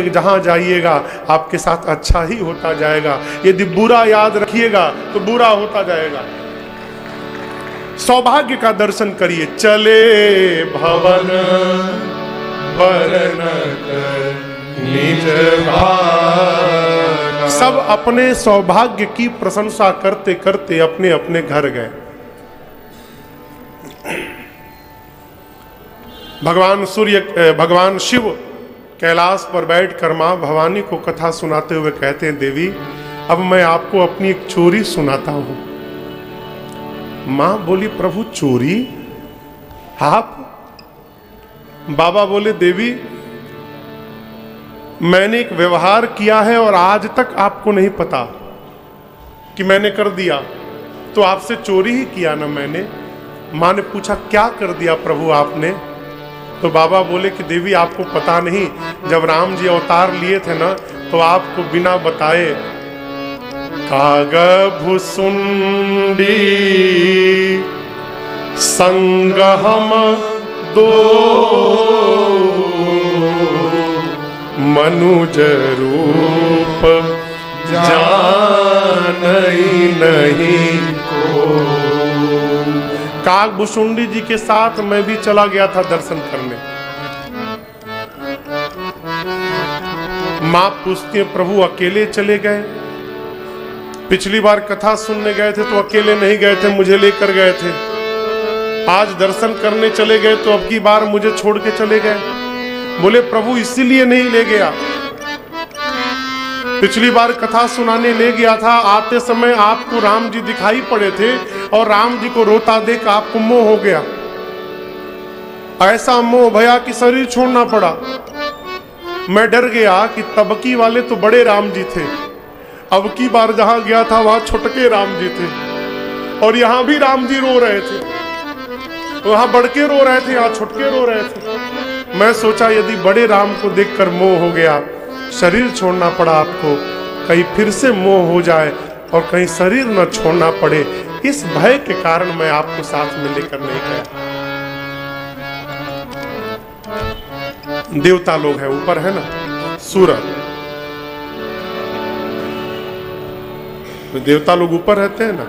जहां जाइएगा आपके साथ अच्छा ही होता जाएगा। यदि बुरा याद रखिएगा तो बुरा होता जाएगा। सौभाग्य का दर्शन करिए। चले भवन वरन निज भाग। सब अपने सौभाग्य की प्रशंसा करते करते अपने अपने घर गए। भगवान शिव कैलाश पर बैठकर मां भवानी को कथा सुनाते हुए कहते हैं, देवी अब मैं आपको अपनी एक चोरी सुनाता हूं। मां बोली, प्रभु चोरी? आप? बाबा बोले, देवी मैंने एक व्यवहार किया है और आज तक आपको नहीं पता कि मैंने कर दिया, तो आपसे चोरी ही किया ना मैंने। मां ने पूछा, क्या कर दिया प्रभु आपने? तो बाबा बोले कि देवी आपको पता नहीं, जब राम जी अवतार लिए थे ना तो आपको बिना बताए काग भुसुंडी संग हम दो मनुज रूप जानई नहीं को। काग भुसुंडी जी के साथ मैं भी चला गया था दर्शन करने। मां पूछती है, प्रभु अकेले चले गए? पिछली बार कथा सुनने गए थे तो अकेले नहीं गए थे, मुझे लेकर गए थे। आज दर्शन करने चले गए तो अब की बार मुझे छोड़ के चले गए। बोले, प्रभु इसीलिए नहीं ले गया, पिछली बार कथा सुनाने ले गया था, आते समय आपको राम जी दिखाई पड़े थे और राम जी को रोता देख आपको मोह हो गया। ऐसा मोह भया कि शरीर छोड़ना पड़ा। मैं डर गया कि तबकी वाले तो बड़े राम जी थे, अब की बार जहां गया था वहां छोटके राम जी थे, और यहां भी राम जी रो रहे थे। वहां बड़के रो रहे थे, यहां छोटके रो रहे थे। मैं सोचा यदि बड़े राम को देखकर मोह हो गया, शरीर छोड़ना पड़ा आपको, कहीं फिर से मोह हो जाए और कहीं शरीर न छोड़ना पड़े, इस भय के कारण मैं आपको साथ में लेकर नहीं गया। देवता लोग हैं ऊपर, है ना, सूरज। तो देवता लोग ऊपर रहते हैं ना,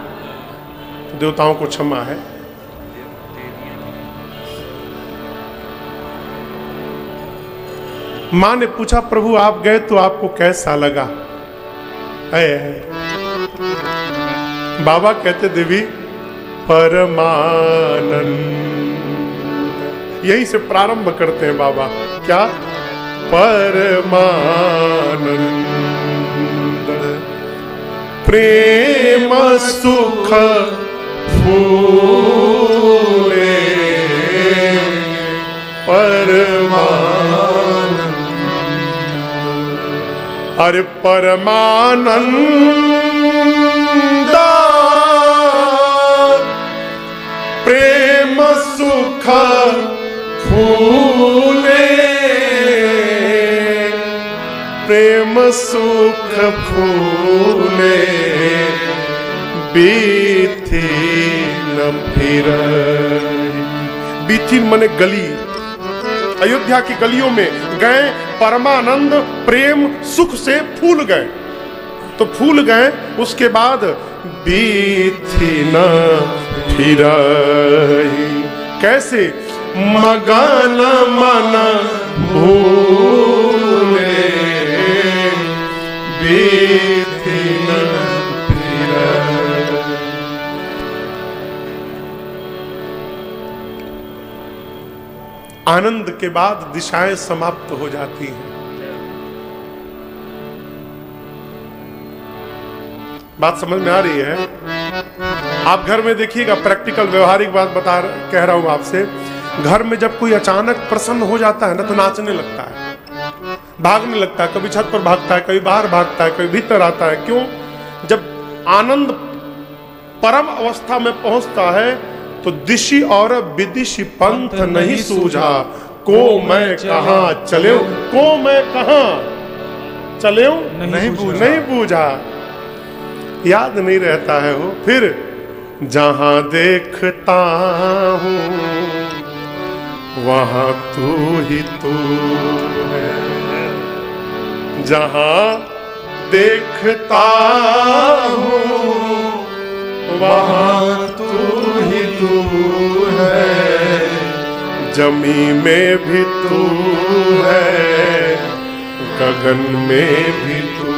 तो देवताओं को क्षमा है। मां ने पूछा, प्रभु आप गए तो आपको कैसा लगा? बाबा कहते, देवी परमानंद। यही से प्रारंभ करते हैं बाबा। क्या? परमानंद प्रेम सुख फूले परमानंद। अरे परमानंद प्रेम सुख फूले, प्रेम सुख फूले बीथिन फिर। बीथिन मने गली, अयोध्या की गलियों में गए, परमानंद प्रेम सुख से फूल गए। तो फूल गए, उसके बाद बीथिन फिर। कैसे? मगन मन भूले बीथिन फिर। आनंद के बाद दिशाएं समाप्त हो जाती हैं। बात समझ में आ रही है? आप घर में देखिएगा, प्रैक्टिकल व्यवहारिक बात कह रहा हूं आपसे। घर में जब कोई अचानक प्रसन्न हो जाता है ना तो नाचने लगता है, भागने लगता है, कभी छत पर भागता है, कभी बाहर भागता है, कभी भीतर आता है। क्यों? जब आनंद परम अवस्था में पहुंचता है तो दिशि और विदिशि पंथ नहीं सूझा, को मैं कहां चले, को मैं कहां चले नहीं बूझा। याद नहीं रहता है वो। फिर जहां देखता हूं वहां तू ही तू है। जहां देखता हूँ वहां तू ही तू है, जमी में भी तू है, गगन में भी तू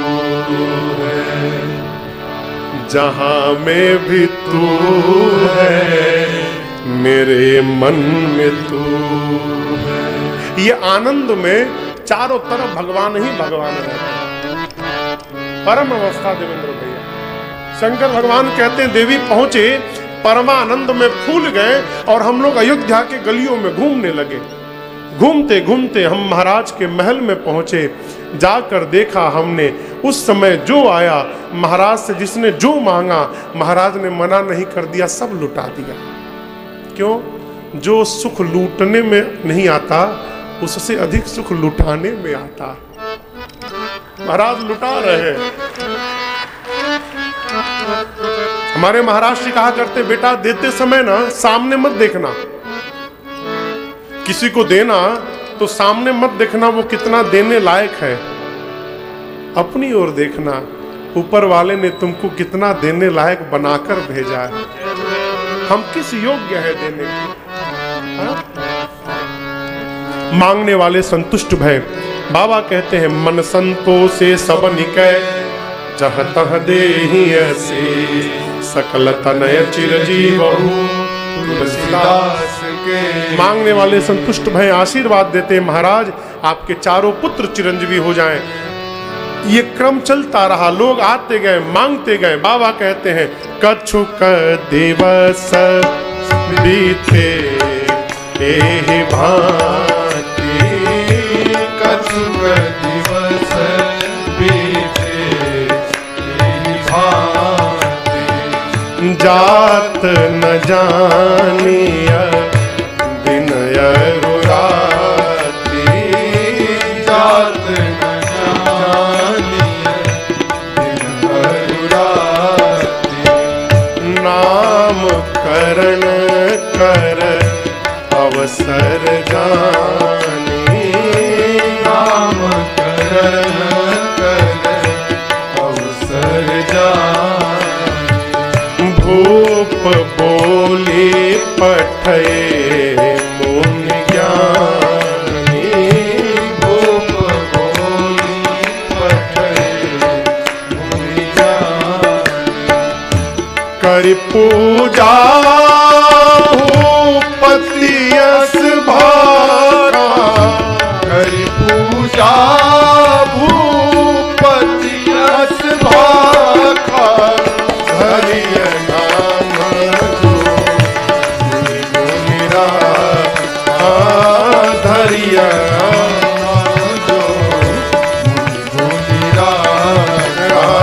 है, जहां में भी तू है, मेरे मन में तू है। ये आनंद में चारों तरफ भगवान ही भगवान रहते हैं। परम अवस्था देवेंद्र भैया, शंकर भगवान कहते हैं देवी पहुंचे, परमानंद में फूल गए और हम लोग अयोध्या के गलियों में घूमने लगे। घूमते घूमते हम महाराज के महल में पहुंचे। जाकर देखा हमने, उस समय जो आया महाराज से, जिसने जो मांगा महाराज ने मना नहीं कर दिया, सब लुटा दिया। क्यों? जो सुख लूटने में नहीं आता उससे अधिक सुख लुटाने में आता। महाराज लुटा रहे हैं। हमारे महाराज जी कहा करते, बेटा देते समय ना सामने मत देखना, किसी को देना तो सामने मत देखना वो कितना देने लायक है, अपनी ओर देखना ऊपर वाले ने तुमको कितना देने लायक बनाकर भेजा है, हम किस योग्य है देने के। मांगने वाले संतुष्ट भय। बाबा कहते हैं मन संतोषे सब निकय, जहाँ तह देहि ऐसे, सकल तनय चिरजीवहु तुलसीदास के। मांगने वाले संतुष्ट भय आशीर्वाद देते हैं, महाराज आपके चारों पुत्र चिरंजीवी हो जाएं। ये क्रम चलता रहा, लोग आते गए मांगते गए। बाबा कहते हैं कछुक दिवस बीते एहि भांति, कछुक दिवस बीते एहि भांति, जात न जानिय विनय रुराति, जात न करण कर अवसर जानी, नाम करण कर अवसर जानी, भूप बोली पठये मुनि ज्ञानी, भूप बोली पठये मुनि ज्ञानी, करि पूजा भूपति यस भागा, करि पूजा भूपति यस भागा, हरिय नाम जो मेरा धरिय जो मेरा धरिय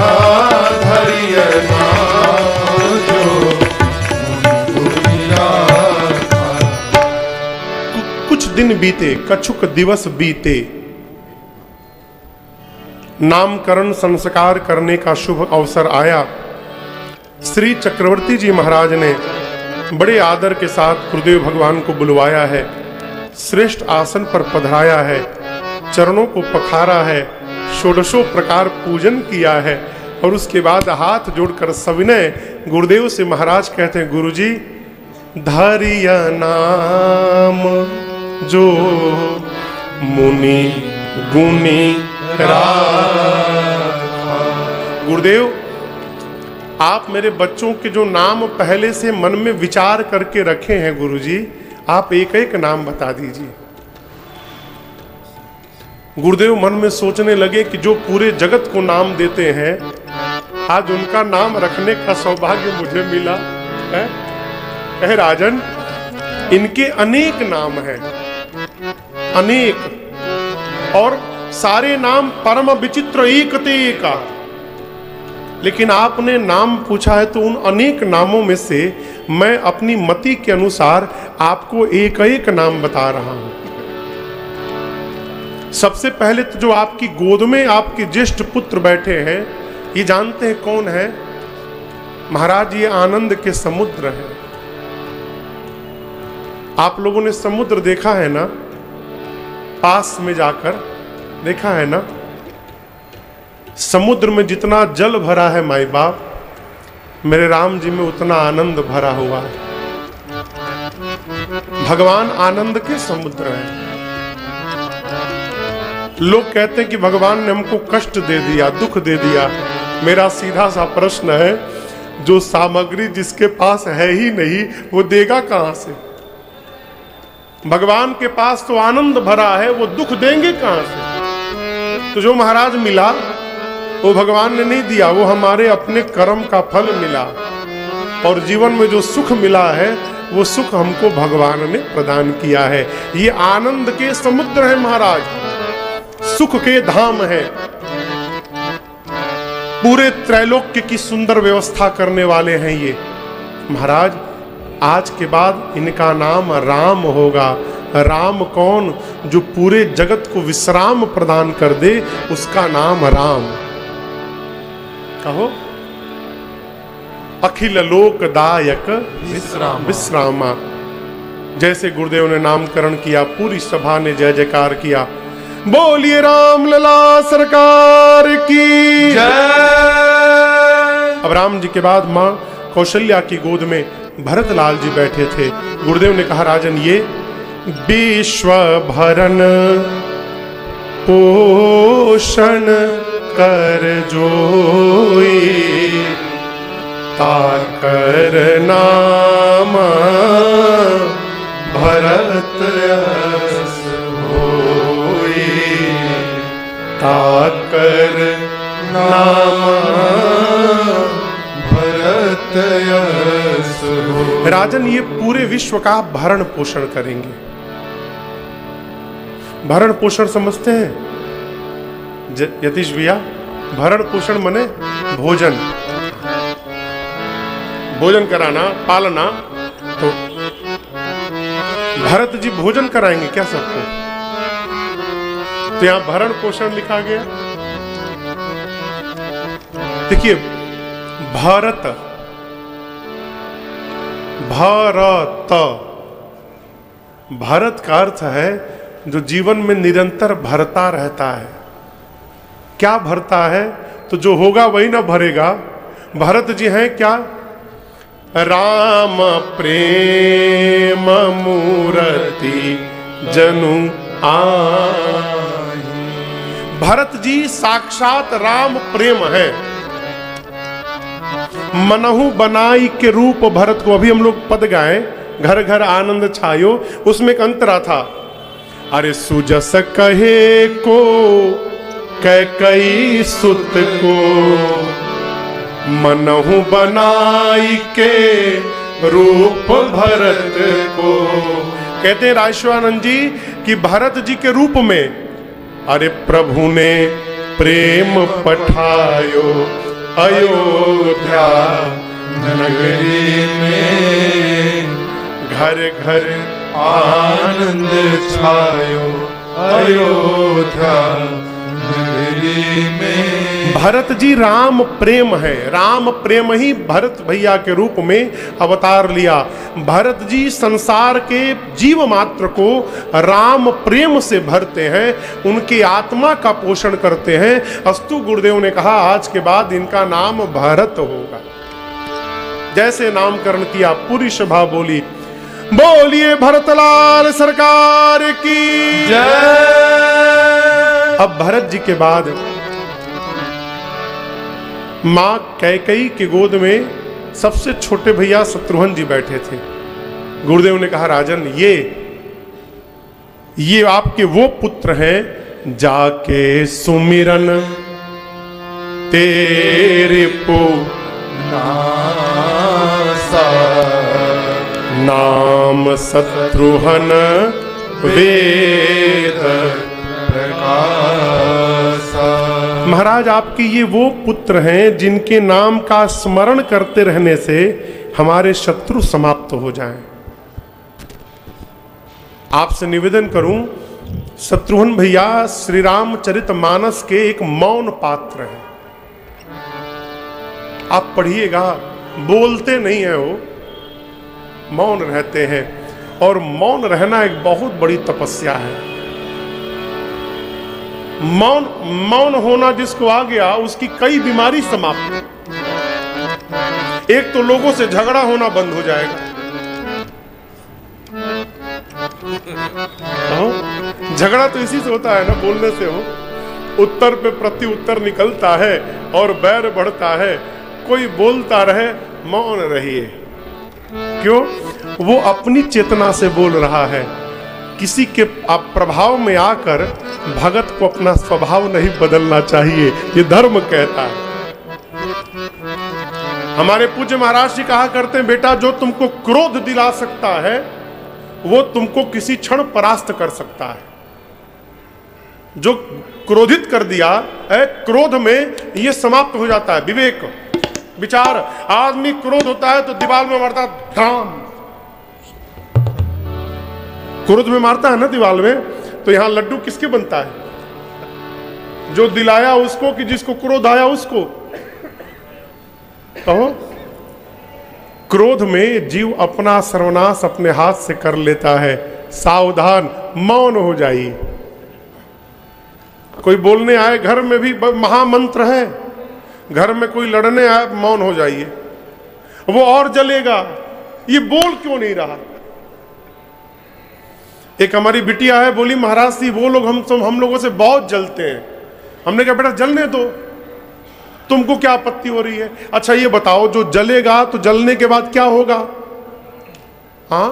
दिन बीते, कछुक दिवस बीते। नामकरण संस्कार करने का शुभ अवसर आया। श्री चक्रवर्ती जी महाराज ने बड़े आदर के साथ गुरुदेव भगवान को बुलवाया है, श्रेष्ठ आसन पर पधराया है, चरणों को पखारा है, षोडशों प्रकार पूजन किया है और उसके बाद हाथ जोड़कर सविनय गुरुदेव से महाराज कहते हैं, गुरुजी धरिया नाम जो मुनि गुणी राखा। गुरुदेव आप मेरे बच्चों के जो नाम पहले से मन में विचार करके रखे हैं गुरुजी, आप एक एक नाम बता दीजिए। गुरुदेव मन में सोचने लगे कि जो पूरे जगत को नाम देते हैं, आज उनका नाम रखने का सौभाग्य मुझे मिला है। कहे राजन, इनके अनेक नाम हैं, अनेक, और सारे नाम परम विचित्र एक ते एका, लेकिन आपने नाम पूछा है तो उन अनेक नामों में से मैं अपनी मति के अनुसार आपको एक एक नाम बता रहा हूं। सबसे पहले तो जो आपकी गोद में आपके ज्येष्ठ पुत्र बैठे हैं, ये जानते हैं कौन है? महाराज, ये आनंद के समुद्र है। आप लोगों ने समुद्र देखा है ना? पास में जाकर देखा है ना? समुद्र में जितना जल भरा है माई बाप, मेरे राम जी में उतना आनंद भरा हुआ है। भगवान आनंद के समुद्र है। लोग कहते हैं कि भगवान ने हमको कष्ट दे दिया, दुख दे दिया। मेरा सीधा सा प्रश्न है, जो सामग्री जिसके पास है ही नहीं वो देगा कहां से? भगवान के पास तो आनंद भरा है, वो दुख देंगे कहां से? तो जो महाराज मिला वो भगवान ने नहीं दिया, वो हमारे अपने कर्म का फल मिला। और जीवन में जो सुख मिला है वो सुख हमको भगवान ने प्रदान किया है। ये आनंद के समुद्र है महाराज, सुख के धाम है। पूरे त्रैलोक्य की सुंदर व्यवस्था करने वाले हैं ये महाराज। आज के बाद इनका नाम राम होगा। राम कौन? जो पूरे जगत को विश्राम प्रदान कर दे, उसका नाम राम। कहो, अखिल लोकदायक विश्रामा। जैसे गुरुदेव ने नामकरण किया, पूरी सभा ने जय जयकार किया। बोलिए राम लला सरकार की जय। अब राम जी के बाद मां कौशल्या की गोद में भरतलाल जी बैठे थे। गुरुदेव ने कहा, राजन ये विश्व भरन पोषण कर जोई, ताकर नाम भरत यस होई, ताकर नाम भरत यस होई। राजन ये पूरे विश्व का भरण पोषण करेंगे। भरण पोषण समझते हैं यतीश भैया? भरण पोषण माने भोजन, भोजन कराना, पालना। तो भरत जी भोजन कराएंगे क्या सबको? तो यहां भरण पोषण लिखा गया। देखिए, भारत, भारत, भारत का अर्थ है जो जीवन में निरंतर भरता रहता है। क्या भरता है? तो जो होगा वही ना भरेगा। भरत जी हैं क्या? राम प्रेम मूर्ति जनु आहि। भरत जी साक्षात राम प्रेम है। मनहु बनाई के रूप भरत को, अभी हम लोग पद गाए, घर घर आनंद छायो, उसमें एक अंतरा था। अरे सुजस कहे को कैकई सुत को, मनहु बनाई के रूप भरत को। कहते हैं राजेश्वरानंद जी कि भरत जी के रूप में अरे प्रभु ने प्रेम पठायो अयोध्या नगरी में, घर घर आनंद छायो अयोध्या नगरी में। भरत जी राम प्रेम है। राम प्रेम ही भरत भैया के रूप में अवतार लिया। भरत जी संसार के जीव मात्र को राम प्रेम से भरते हैं, उनकी आत्मा का पोषण करते हैं। अस्तु गुरुदेव ने कहा आज के बाद इनका नाम भरत होगा। जैसे नामकरण किया, पूरी सभा बोली, बोलिए भरतलाल सरकार की जय। अब भरत जी के बाद मां कैकई के गोद में सबसे छोटे भैया शत्रुघ्न जी बैठे थे। गुरुदेव ने कहा, राजन ये आपके वो पुत्र हैं जाके सुमिरन तेरे पो नाम शत्रुघ्न वेद प्रकाशा। महाराज आपके ये वो पुत्र हैं जिनके नाम का स्मरण करते रहने से हमारे शत्रु समाप्त हो जाएं। आपसे निवेदन करूं, शत्रुघ्न भैया श्री रामचरितमानस के एक मौन पात्र हैं। आप पढ़िएगा, बोलते नहीं है वो, मौन रहते हैं। और मौन रहना एक बहुत बड़ी तपस्या है। मौन होना जिसको आ गया उसकी कई बीमारी समाप्त। एक तो लोगों से झगड़ा होना बंद हो जाएगा। झगड़ा तो इसी से होता है ना, बोलने से हो। उत्तर पे प्रति उत्तर निकलता है और बैर बढ़ता है। कोई बोलता रहे, मौन रहिए। क्यों? वो अपनी चेतना से बोल रहा है। किसी के प्रभाव में आकर भगत को अपना स्वभाव नहीं बदलना चाहिए, ये धर्म कहता है। हमारे पूज्य महाराज जी कहा करते हैं, बेटा जो तुमको क्रोध दिला सकता है वो तुमको किसी क्षण परास्त कर सकता है। जो क्रोधित कर दिया है, क्रोध में ये समाप्त हो जाता है विवेक विचार। आदमी क्रोध होता है तो दीवार में मारता धाम, क्रोध में मारता है ना दीवार में, तो यहां लड्डू किसके बनता है? जो दिलाया उसको कि जिसको क्रोध आया उसको। कहो, क्रोध में जीव अपना सर्वनाश अपने हाथ से कर लेता है। सावधान, मौन हो जाइए। कोई बोलने आए, घर में भी महामंत्र है, घर में कोई लड़ने आए, मौन हो जाइए। वो और जलेगा, ये बोल क्यों नहीं रहा? एक हमारी बिटिया है, बोली महाराज जी वो लोग हम लोगों से बहुत जलते हैं। हमने कहा बेटा जलने दो, तुमको क्या आपत्ति हो रही है? अच्छा ये बताओ, जो जलेगा तो जलने के बाद क्या होगा? हाँ,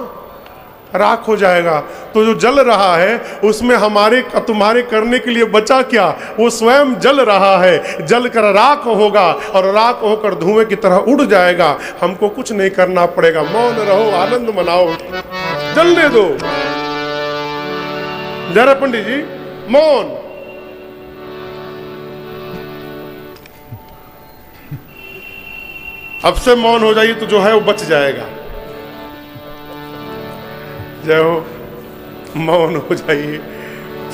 राख हो जाएगा। तो जो जल रहा है उसमें हमारे तुम्हारे करने के लिए बचा क्या? वो स्वयं जल रहा है, जल कर राख होगा और राख होकर धुएं की तरह उड़ जाएगा। हमको कुछ नहीं करना पड़ेगा। मौन रहो, आनंद मनाओ, जलने दो। जरा पंडित जी, मौन। अब से मौन हो जाइए तो जो है वो बच जाएगा। जय हो, मौन हो जाइए।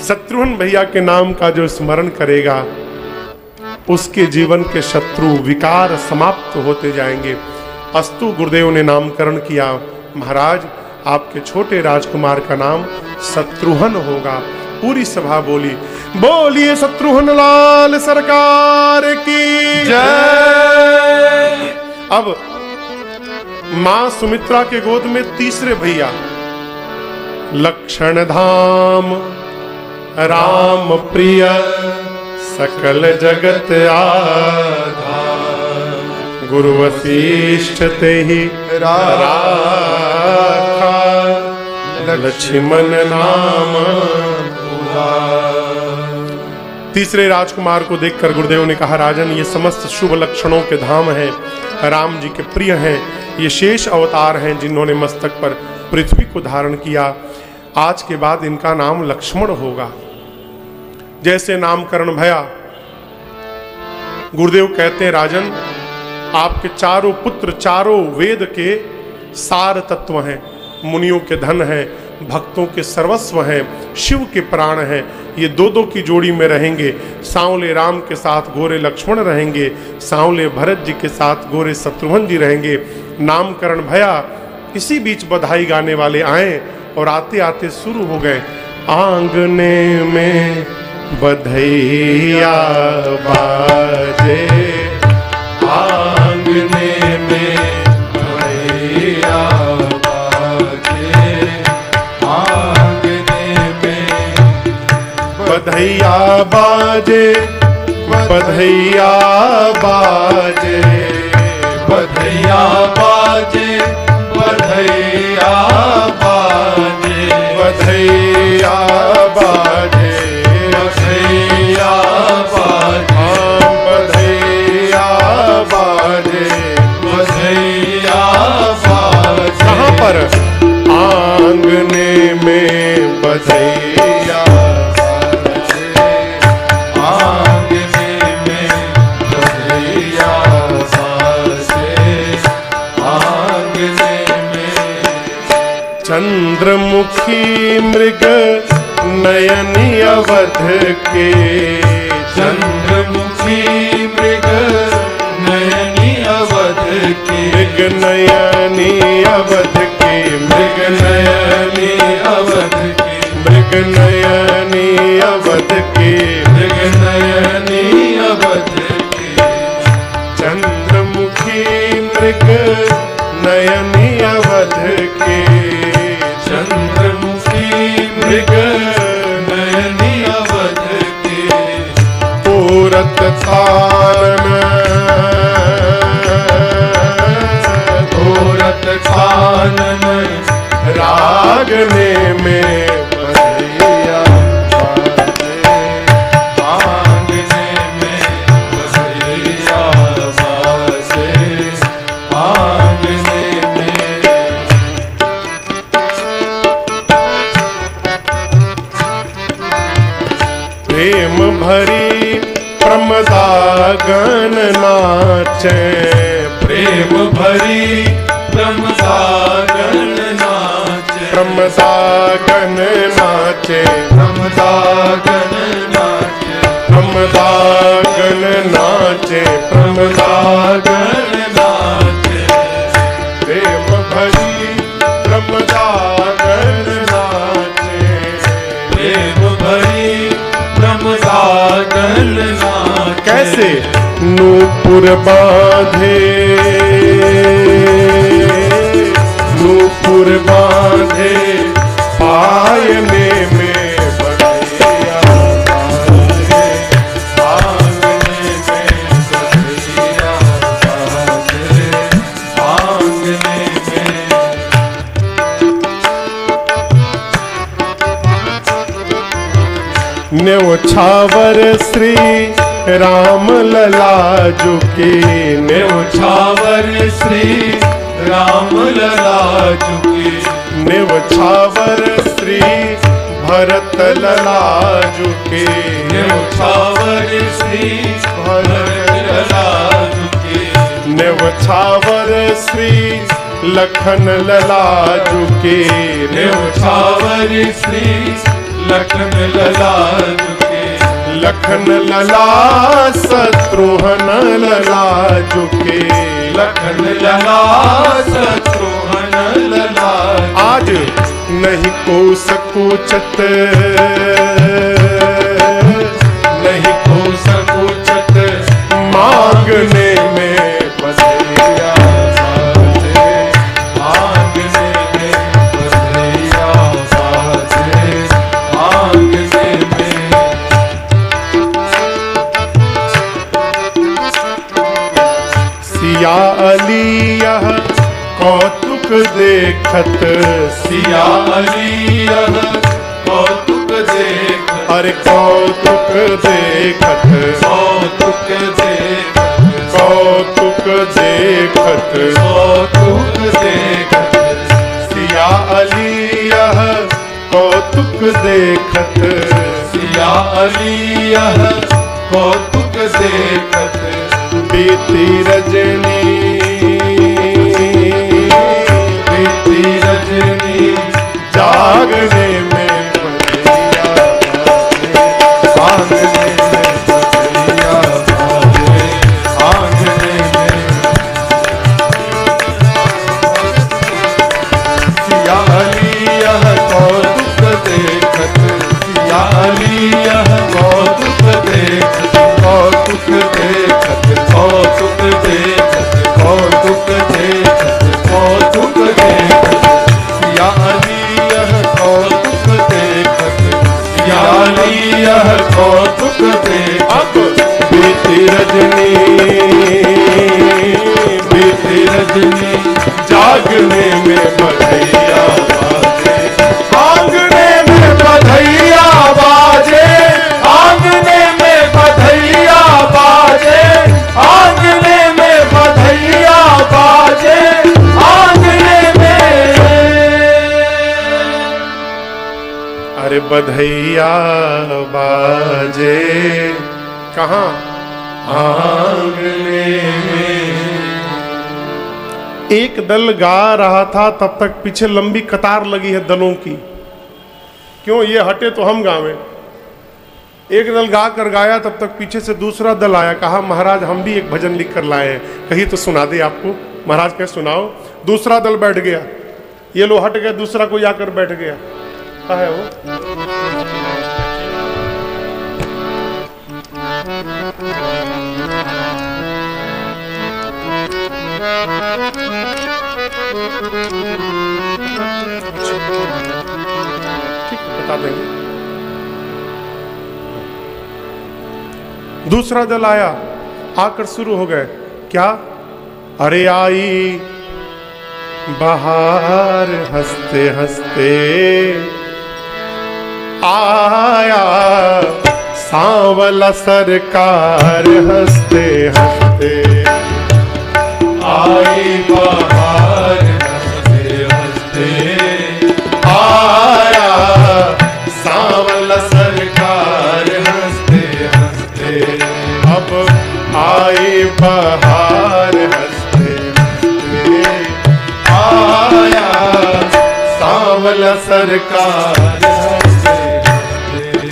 शत्रुघ्न भैया के नाम का जो स्मरण करेगा उसके जीवन के शत्रु विकार समाप्त होते जाएंगे। अस्तु गुरुदेव ने नामकरण किया। महाराज आपके छोटे राजकुमार का नाम शत्रुघ्न होगा। पूरी सभा बोली, बोलिए शत्रुघ्न लाल सरकार की जय। अब मां सुमित्रा के गोद में तीसरे भैया लक्षण धाम राम प्रिय सकल जगत आधार गुरु वशिष्ठ ते ही राखा लक्ष्मण नाम। तीसरे राजकुमार को देखकर गुरुदेव ने कहा, राजन ये समस्त शुभ लक्षणों के धाम हैं, राम जी के प्रिय हैं। ये शेष अवतार हैं जिन्होंने मस्तक पर पृथ्वी को धारण किया। आज के बाद इनका नाम लक्ष्मण होगा। जैसे नामकरण भया, गुरुदेव कहते हैं, राजन आपके चारों पुत्र चारों वेद के सार तत्व हैं, मुनियों के धन हैं, भक्तों के सर्वस्व हैं, शिव के प्राण हैं। ये दो दो की जोड़ी में रहेंगे। सांवले राम के साथ गोरे लक्ष्मण रहेंगे, सांवले भरत जी के साथ गोरे शत्रुघ्न जी रहेंगे। नामकरण भया, इसी बीच बधाई गाने वाले आए और आते आते शुरू हो गए, आंगने में बधैया बाजे, आंगने में बधैया बाजे, आंगने में बधैया बाजे, बधैया बाजे, बधैया बाजे, बधैया बाजे, बधैया बाजे, बधैया बाजे, बधैया बाजे। कहाँ पर? आंगने में बधैया बाजे, आंगने में बधैया बाजे, आंगने में। चंद्रमुखी मृग नयनी अवध के, चंद्रमुखी मृग नयनी अवध के, मृग नयनी अवध के, मृग नयनी अवध के, मृग नयनी अवध के, मृग नयनी अवध के, चंद्रमुखी मृग नयनी अवध के, चंद्रमुखी मृग नयनी अवध के, पूरत कानन पूरत कानन रागने में बधैया बाजे, आंगने में बधैया बाजे, आंगने में। प्रेम भरी प्रमदागन नाचे, प्रेम भरी प्रमदागन नाचे, प्रमदागन नाचे, प्रमदागन नाचे, प्रमदागन नाचे, प्रमदागन नाचे, प्रेम भरी प्रमदागन नाचे, प्रेम भरी प्रमदागन नाचे। कैसे नूपुर बांधे, नूपुर बांधे पायने में बधैया बाजे, आंगने में बधैया बाजे, आंगने में। न्यौछावर श्री राम लला झुके, न्यौछावर श्री राम लला झुके, न्यौछावर श्री भरत लला झुके, न्यौछावर श्री भरत लला झुके, न्यौछावर श्री लखन लला झुके, न्यौछावर श्री लखन लला झुके, लखन लला शत्रुघ्न लला झुके, लखन लला शत्रुघ्न लला। आज नहीं को सकुचत, नहीं को सकुचत मांगने में बधैया बाजे, आंगने में बधैया बाजे, आंगने में। सिया अली यह कौतुक देखत, सिया अली यह कौतुक देख, अरे कौतुक देखत, कौतुक देख, कौतुक देखत, कौतुक देख। सिया अली यह कौतुक देखत, सिया अली यह कौतुक देखत, बीती रजनी, बीती रजनी जागने में बधैया बाजे, आंगने में बधैया बाजे, आंगने में। सिया अली यह कौतुक देखत, सिया अली यह कौतुक देखत, कौतुक देखत, कौतुक देखत, कौतुक देखत, कौतुक देखत। सिया अली यह कौतुक देखत, सिया अली यह कौतुक देखत। अब बीती रजनी, बीती रजनी जागने में बधैया बाजे, आंगने में बधैया बाजे, आंगने में बधैया बाजे, आंगने में बधैया बाजे, आंगने में। अरे बधैया बाजे कहाँ? आंगने में। एक दल गा रहा था, तब तक पीछे लंबी कतार लगी है दलों की। क्यों ये हटे तो हम गावें। एक दल गा कर गाया, तब तक पीछे से दूसरा दल आया, कहा महाराज हम भी एक भजन लिख कर लाए हैं, कहीं तो सुना दे आपको। महाराज कहे सुनाओ। दूसरा दल बैठ गया, ये लो हट गया, दूसरा कोई आकर बैठ गया। कहा है वो? ठीक है, बता देंगे। दूसरा दल आया, आकर शुरू हो गए। क्या? अरे आई बाहर हंसते हंसते, आया सांवला सरकार हंसते हंसते, आई बाहर हंसते हंसते, आया सांवला सरकार हंसते हंसते। अब आई बाहर हंसते हंसते, आया सांवला सरकार हंसते हंसते,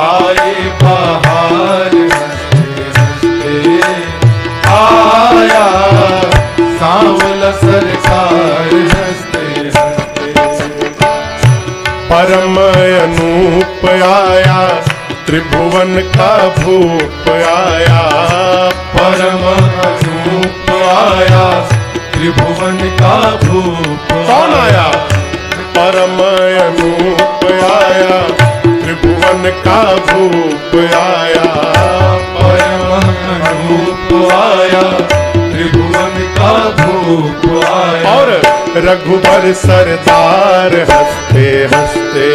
आई बाहर हंसते हंसते, आया सांवला सरकार हंसते हंसते। परम अनूप आया, त्रिभुवन का भूप आया, परम अनूप आया, त्रिभुवन का भूप। कौन आया? परम अनूप आया, त्रिभुवन का भूप आया, परम अनूप आया, त्रिभुवन का भूप आया। और रघुबर सरदार हंसते हंसते,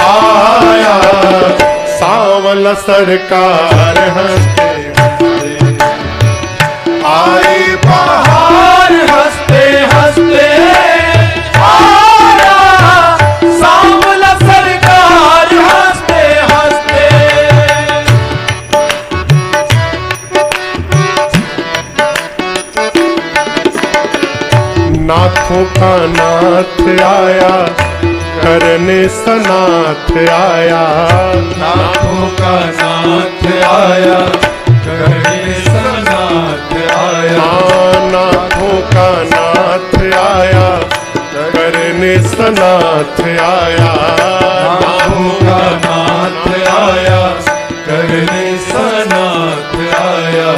आया सांवला सरकार हंसते हंसते, आई बाहर हंसते हंसते, आया सांवला सरकार हंसते हंसते। नाथों का नाथ आया, करने सनाथ आया, नाथों का नाथ आया, करने सनाथ आया। नाथों का नाथ आया, करने सनाथ आया, नाथों का नाथ आया, करने सनाथ आया।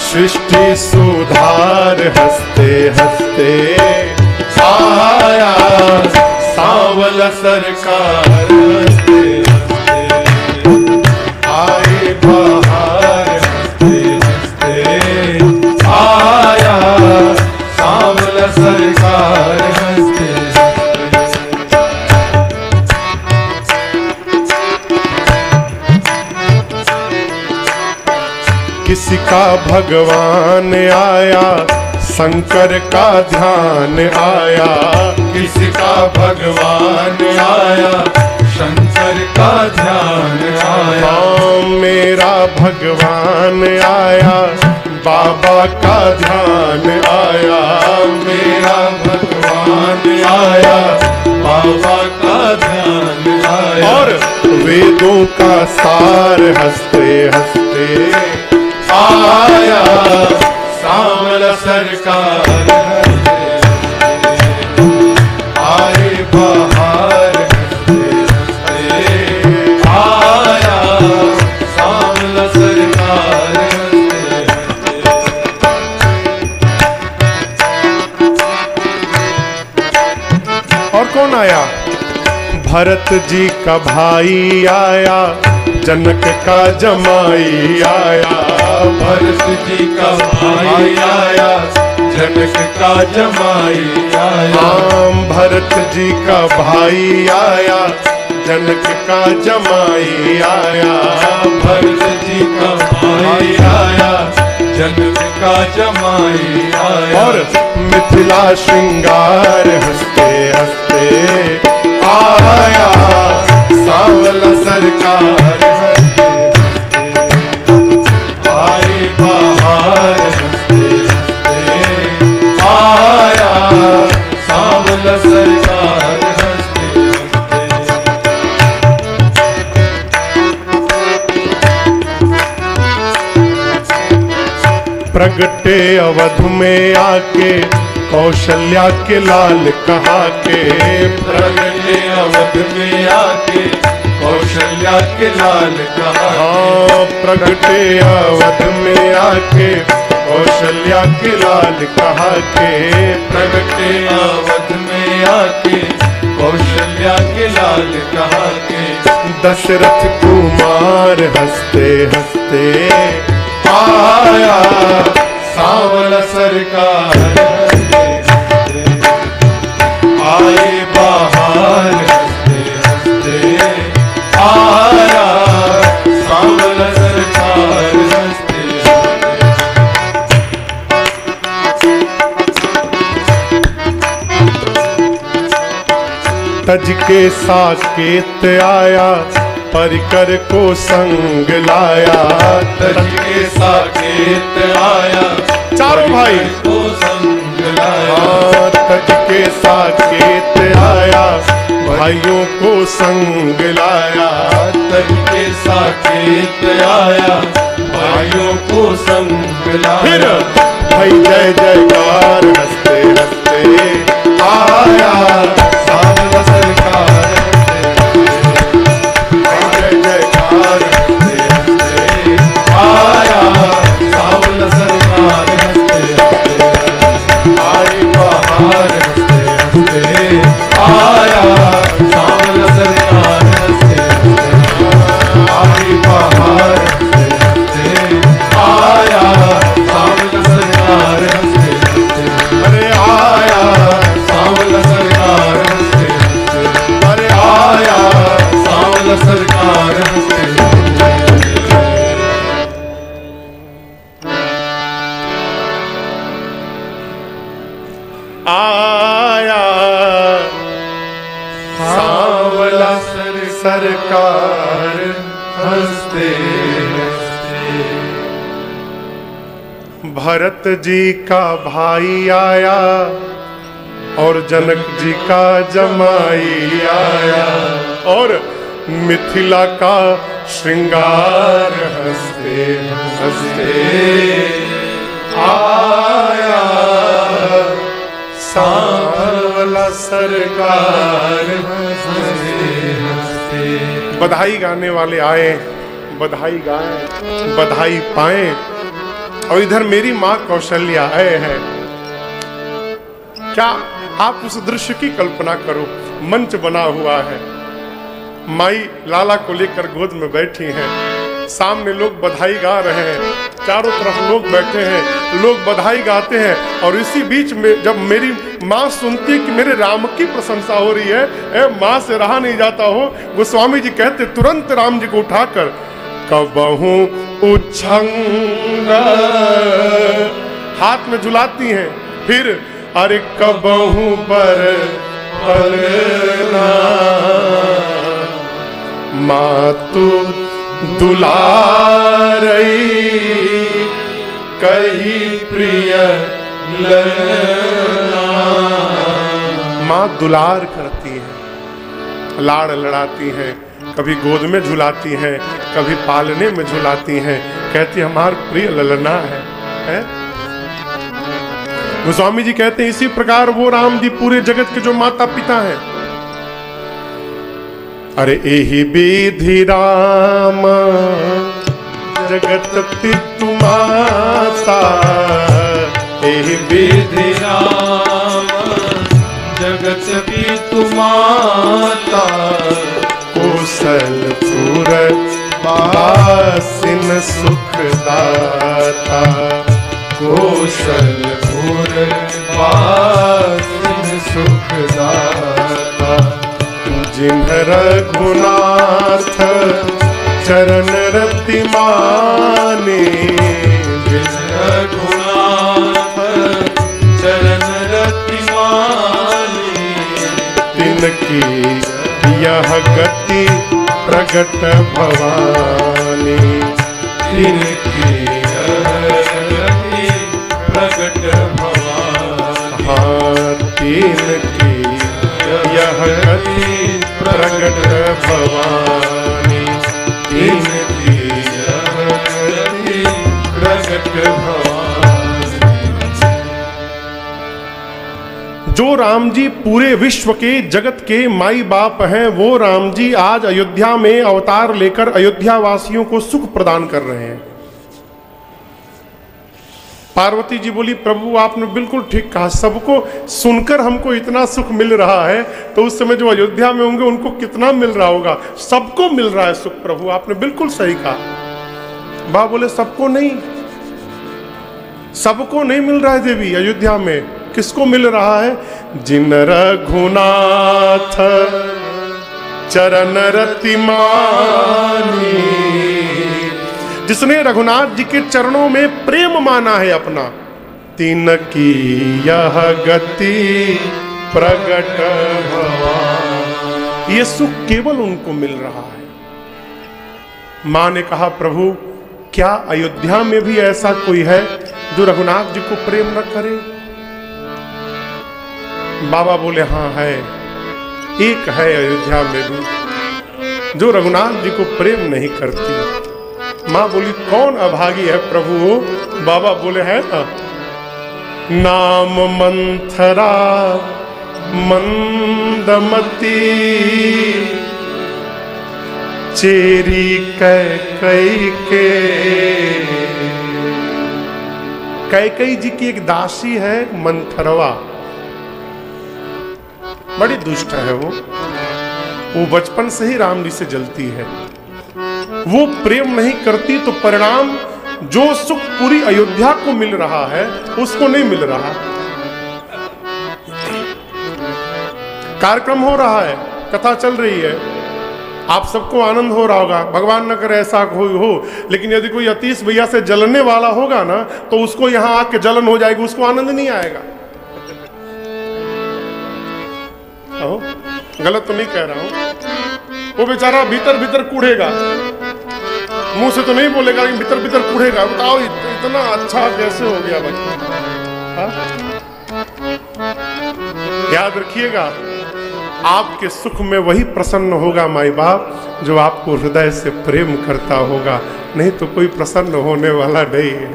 सृष्टि सुधार हंसते हंसते, आया सांवला सरकार हंसते हंसते, आई बाहर हंसते हंसते, आया सांवला सरकार हंसते हंसते। किसी का भगवान आया, शंकर का ध्यान आया, किसी का भगवान आया, शंकर का ध्यान आया। हाँ मेरा भगवान आया, बाबा का ध्यान आया, मेरा भगवान आया, बाबा का ध्यान आया। और वेदों का सार हंसते हंसते, आया सांवला सरकार हंसते हंसते, आई बाहर हंसते हंसते, आया सांवला सरकार हंसते हंसते। और कौन आया? भरत जी का भाई आया, जनक का जमाई आया, भरत जी का भाई आया, जनक का जमाई आया। राम भरत जी का भाई आया, जनक का जमाई आया, भरत जी का भाई आया, जनक का जमाई आया। और मिथिला श्रृंगार हंसते हंसते, आया सांवला सरकार हंसते हंसते, आई बाहर हंसते हंसते, आया सांवला सरकार हंसते हंसते। प्रगटे अवध में आके, कौशल्या के लाल कहा के, प्रगटे अवध में आके, कौशल्या के लाल कहा हाँ प्रगटे अवध में आके कौशल्या के लाल कहा के प्रगटे अवध में आके कौशल्या के लाल कहा के दशरथ कुमार हंसते हंसते आया सांवला सरकार आए बाहर हंसते हंसते आया सांवला सरकार हंसते तज के साकेत आया परिकर को संग लाया तज के साकेत आया चारों भाई को संग लाया हाँ, तज के साकेत आया भाइयों को संग लाया तज के साकेत आया भाइयों को संग फिर लाया भाई जय जयकार हंसते हंसते आया सांवला सरकार जय जयकार हंसते हंसते आया सांवला सरकार हंसते हंसते आई बाहर हंसते हंसते आया सांवला सरकार हंसते हंसते आई बाहर हंसते हंसते आया सांवला सरकार हंसते हंसते अरे आया सांवला सरकार हंसते हंसते अरे आया सांवला सरकार हंसते आया सांवला सरकार हंसते भरत जी का भाई आया और जनक जी का जमाई आया और मिथिला का श्रृंगार हंसते हंसते आया सांवला सरकार बधाई गाने वाले आए बधाई गाएं बधाई पाएं और इधर मेरी माँ कौशल्या आए हैं। क्या आप उस दृश्य की कल्पना करो, मंच बना हुआ है, माई लाला को लेकर गोद में बैठी हैं, सामने लोग बधाई गा रहे हैं, चारों तरफ लोग बैठे हैं, लोग बधाई गाते हैं और इसी बीच में जब मेरी माँ सुनती है कि मेरे राम की प्रशंसा हो रही है, माँ से रहा नहीं जाता हो। गोस्वामी जी कहते तुरंत राम जी को उठाकर कबहू उछंग हाथ में झुलाती हैं, फिर अरे कबहू पर पलना मातु दुलारई कही प्रिय ललना। माँ दुलार करती है, लाड़ लड़ाती हैं, कभी गोद में झुलाती हैं, कभी पालने में झुलाती हैं, कहती हमार प्रिय ललना है? गोस्वामी जी कहते हैं इसी प्रकार वो राम जी पूरे जगत के जो माता पिता हैं। अरे एही विधि राम जगत पितु माता, एही विधि राम जगत पितु माता, कौशलपुर वासिन सुखदाता, कौशलपुर वासिन सुखदाता, जिन्ह रघुनाथ चरण रति माने, जिन्ह रघुनाथ चरण रति माने, तिनकी यह गति प्रगट भवानी, तिनकी गति प्रगट भवानी। हाँ तिनकी यह गति प्रगट भवानी, तिनकी यह गति प्रगट भवानी। जो राम जी पूरे विश्व के जगत के माई बाप हैं, वो राम जी आज अयोध्या में अवतार लेकर अयोध्या वासियों को सुख प्रदान कर रहे हैं। पार्वती जी बोली, प्रभु आपने बिल्कुल ठीक कहा, सबको सुनकर हमको इतना सुख मिल रहा है, तो उस समय जो अयोध्या में होंगे उनको कितना मिल रहा होगा। सबको मिल रहा है सुख प्रभु, आपने बिल्कुल सही कहा। बा बोले, सबको नहीं, सबको नहीं मिल रहा है देवी। अयोध्या में किसको मिल रहा है? जिन रघुनाथ चरण रति मानी, जिसने रघुनाथ जी के चरणों में प्रेम माना है अपना, तीन की यह गति प्रगट भवा। ये सुख केवल उनको मिल रहा है। मां ने कहा, प्रभु क्या अयोध्या में भी ऐसा कोई है जो रघुनाथ जी को प्रेम न करे? बाबा बोले, हाँ है, एक है अयोध्या में भी जो रघुनाथ जी को प्रेम नहीं करती। मां बोली, कौन अभागी है प्रभु? बाबा बोले, है ना, नाम मंथरा मंदमती, चेरी कैकई के। कैकई जी की एक दासी है मंथरवा, बड़ी दुष्ट है वो बचपन से ही राम जी से जलती है। वो प्रेम नहीं करती तो परिणाम जो सुख पूरी अयोध्या को मिल रहा है उसको नहीं मिल रहा। कार्यक्रम हो रहा है, कथा चल रही है, आप सबको आनंद हो रहा होगा, भगवान न करे ऐसा कोई हो, लेकिन यदि कोई अतीश भैया से जलने वाला होगा ना तो उसको यहां आके जलन हो जाएगी, उसको आनंद नहीं आएगा। गलत तो नहीं कह रहा हूं। वो बेचारा भीतर भीतर कूढ़ेगा, मुंह से तो नहीं बोलेगा लेकिन भीतर भीतर कूढ़ेगा। बताओ इतना अच्छा कैसे हो गया भाई? याद रखिएगा, आपके सुख में वही प्रसन्न होगा माई बाप जो आपको हृदय से प्रेम करता होगा, नहीं तो कोई प्रसन्न होने वाला नहीं है।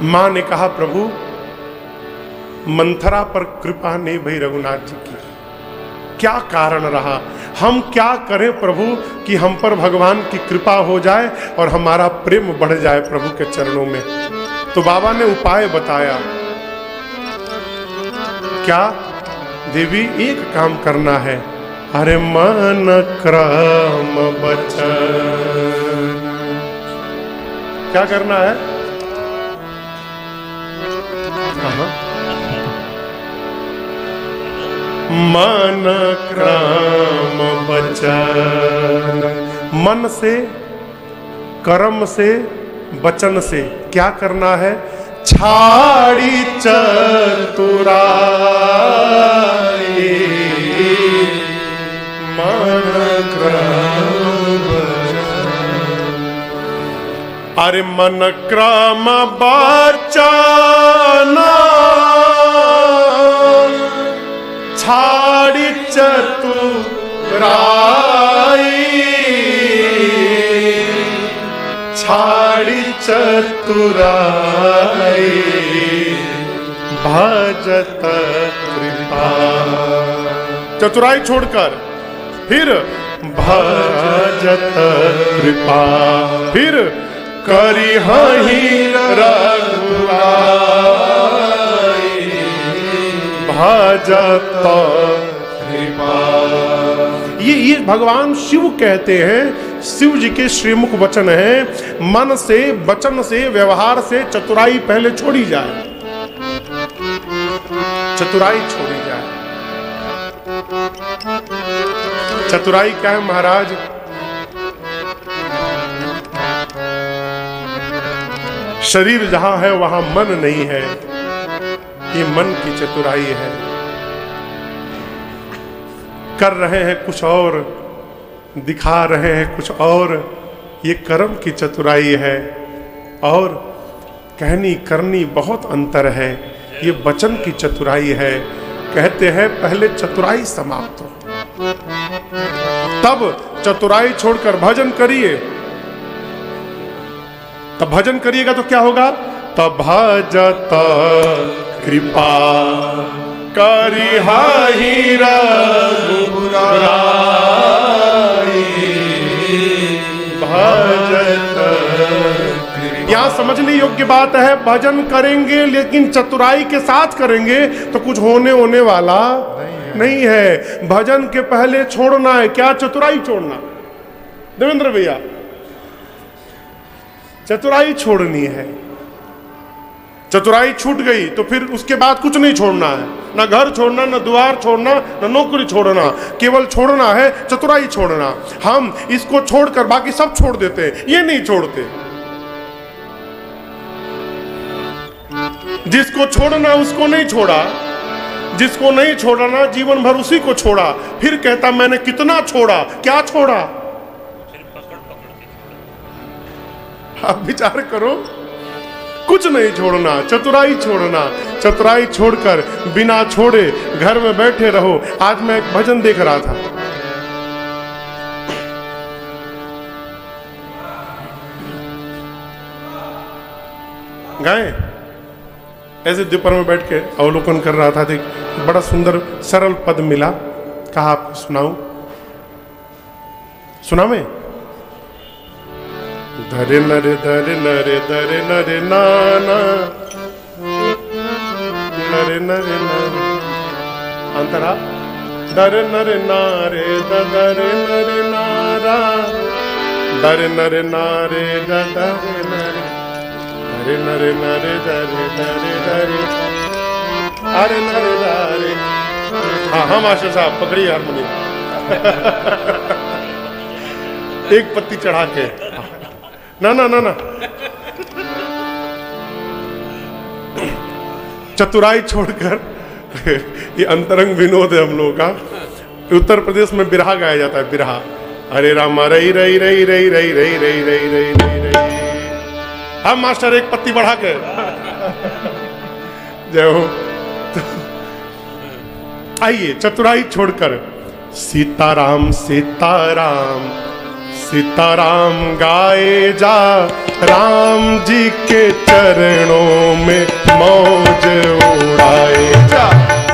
मां ने कहा, प्रभु मंथरा पर कृपा नहीं भई रघुनाथ जी की, क्या कारण रहा? हम क्या करें प्रभु कि हम पर भगवान की कृपा हो जाए और हमारा प्रेम बढ़ जाए प्रभु के चरणों में। तो बाबा ने उपाय बताया। क्या? देवी एक काम करना है, अरे मन क्रम वचन। क्या करना है? मन क्रम वचन, मन से, कर्म से, वचन से क्या करना है? छाड़ी चतुराई, मन क्रम वचन। अरे मन क्रम वचन छाड़ी चतुराई, छाड़ी चतुराई, भजत कृपा। चतुराई छोड़कर फिर भजत कृपा, फिर करिहहि रघुराई, भजत कृपा। ये भगवान शिव कहते हैं, शिव जी के श्रीमुख वचन है। मन से, वचन से, व्यवहार से चतुराई पहले छोड़ी जाए, चतुराई छोड़ी जाए। चतुराई क्या है महाराज? शरीर जहां है वहां मन नहीं है, ये मन की चतुराई है। कर रहे हैं कुछ और, दिखा रहे हैं कुछ और, ये कर्म की चतुराई है। और कहनी करनी बहुत अंतर है, ये वचन की चतुराई है। कहते हैं पहले चतुराई समाप्त हो, तब चतुराई छोड़कर भजन करिए। तब भजन करिएगा तो क्या होगा? तब भजत कृपा करिहाहि रघुराई भजत। यहाँ समझने योग्य बात है, भजन करेंगे लेकिन चतुराई के साथ करेंगे तो कुछ होने वाला नहीं है। भजन के पहले छोड़ना है क्या? चतुराई छोड़ना। देवेंद्र भैया, चतुराई छोड़नी है। चतुराई छूट गई तो फिर उसके बाद कुछ नहीं छोड़ना है, ना घर छोड़ना, ना द्वार छोड़ना, ना नौकरी छोड़ना, केवल छोड़ना है चतुराई छोड़ना। हम इसको छोड़कर बाकी सब छोड़ देते हैं, ये नहीं छोड़ते। जिसको छोड़ना उसको नहीं छोड़ा, जिसको नहीं छोड़ना जीवन भर उसी को छोड़ा, फिर कहता मैंने कितना छोड़ा, क्या छोड़ा? आप विचार करो, कुछ नहीं छोड़ना, चतुराई छोड़ना। चतुराई छोड़कर बिना छोड़े घर में बैठे रहो। आज मैं एक भजन देख रहा था, गाए ऐसे दोपहर में बैठ के अवलोकन कर रहा था, देख बड़ा सुंदर सरल पद मिला, कहा आपको सुनाऊं? सुना मैं? धरे नरे धरे नरे धरे नरे नाना नरे नरे नरे अंतरा धरे नरे नारे दरे नरे नारा धरे नरे नारे दरे नरे धरे नरे नरे धरे धरे धरे अरे नरे धरे। हाँ हाँ मास्टर साहब पकड़िए हारमोनियम। एक पत्ती चढ़ा के ना ना ना ना। चतुराई छोड़कर ये अंतरंग विनोद है हम लोगों का। उत्तर प्रदेश में बिरहा गाया जाता है, बिरहा। हरे राम रई रई रई रई रई रई रई रई रई रई रई। हम मास्टर एक पत्ती बढ़ा के जय हो। आइए चतुराई छोड़कर सीताराम सीताराम सीताराम गाए जा, राम जी के चरणों में मौज उड़ाए जा।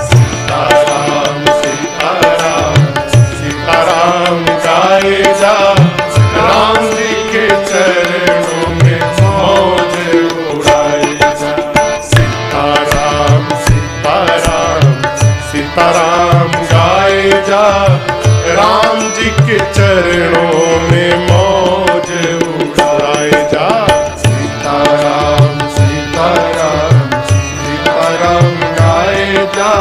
सीताराम सीताराम सीताराम गाए जा, राम जी के चरणों में मौज उड़ाए जा। सीताराम सीताराम सीताराम गाए जा, राम जी के चरणों में मौज उड़ाए जा। सीताराम सीताराम सीताराम गाए जा,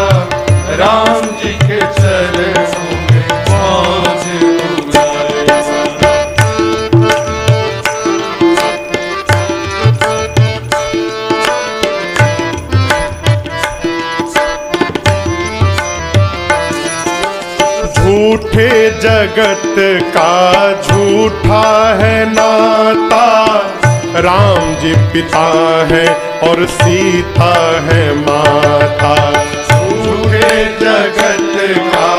राम जी के चरणों में मौज उड़ाए जा। झूठे जगत का झूठा है नाता, राम जी पिता है और सीता है माता। झूठे जगत का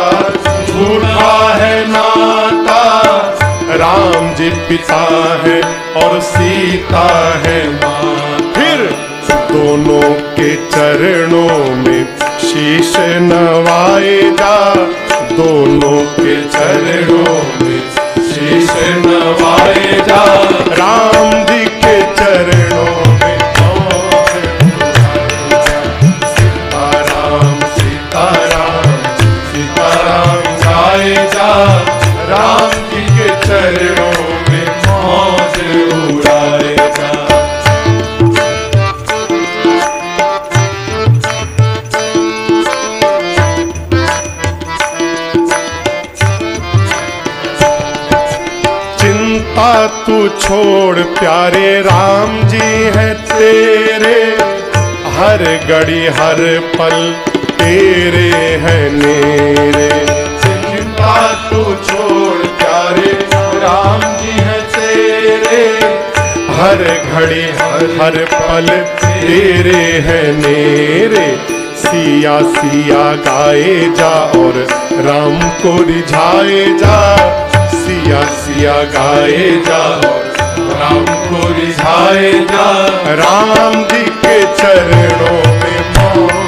झूठा है नाता, राम जी पिता है और सीता है माता। फिर दोनों के चरणों में शीश नवाए जा, दोनों के चरणों में शीश नवाए जा। राम जी के चरणों में मौज उड़ाए जा। सीताराम सीताराम सीताराम गाए जा, राम जी के चरणों में मौज उड़ाए जा। तू छोड़ प्यारे राम जी हैं तेरे, हर घड़ी हर पल तेरे हैं नेरे। चिंता तू छोड़ प्यारे राम जी हैं तेरे, हर घड़ी हर पल तेरे हैं नेरे। सिया सिया गाए जा और राम को रिझाए जा, सिया सिया गाए जा और राम को रिझाए जा। राम जी के चरणों में मौज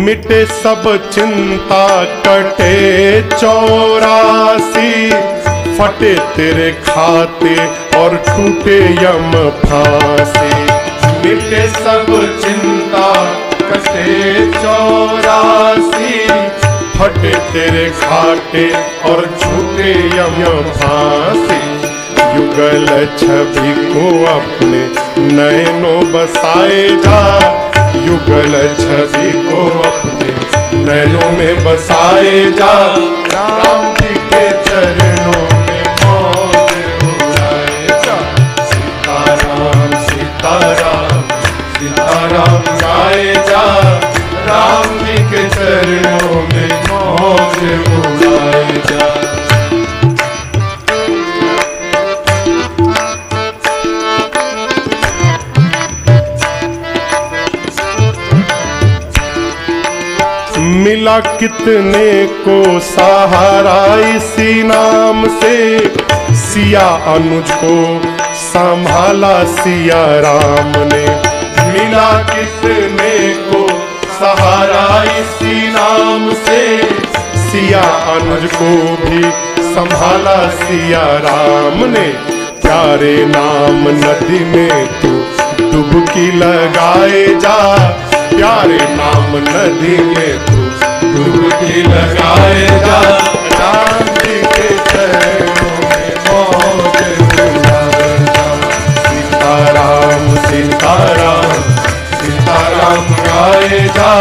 मिटे सब चिंता कटे 84, फटे तेरे खाते और टूटे यम फांसी। मिटे सब चिंता कटे 84, फटे तेरे खाते और छूटे यम फांसी। युगल छवि को अपने नैनों बसाए जा, युगल छवि को अपने नैनों में बसाए जा। राम जी के चरणों में मौज उड़ाए जा। सीताराम सीताराम सीताराम गाए जा, राम जी के चरणों में मौज उड़ाए जा। मिला कितने को सहारा इसी नाम से, सिया अनुज को संभाला सिया राम ने। मिला कितने को सहारा इसी नाम से, सिया अनुज को भी संभाला सिया राम ने। प्यारे नाम नदी में तू डुबकी लगाए जा, प्यारे नाम नदी में तू डुबकी लगाए जा। राम जी के चरणों में मौज उड़ाए जा। सीताराम सीताराम सीताराम गाए जा,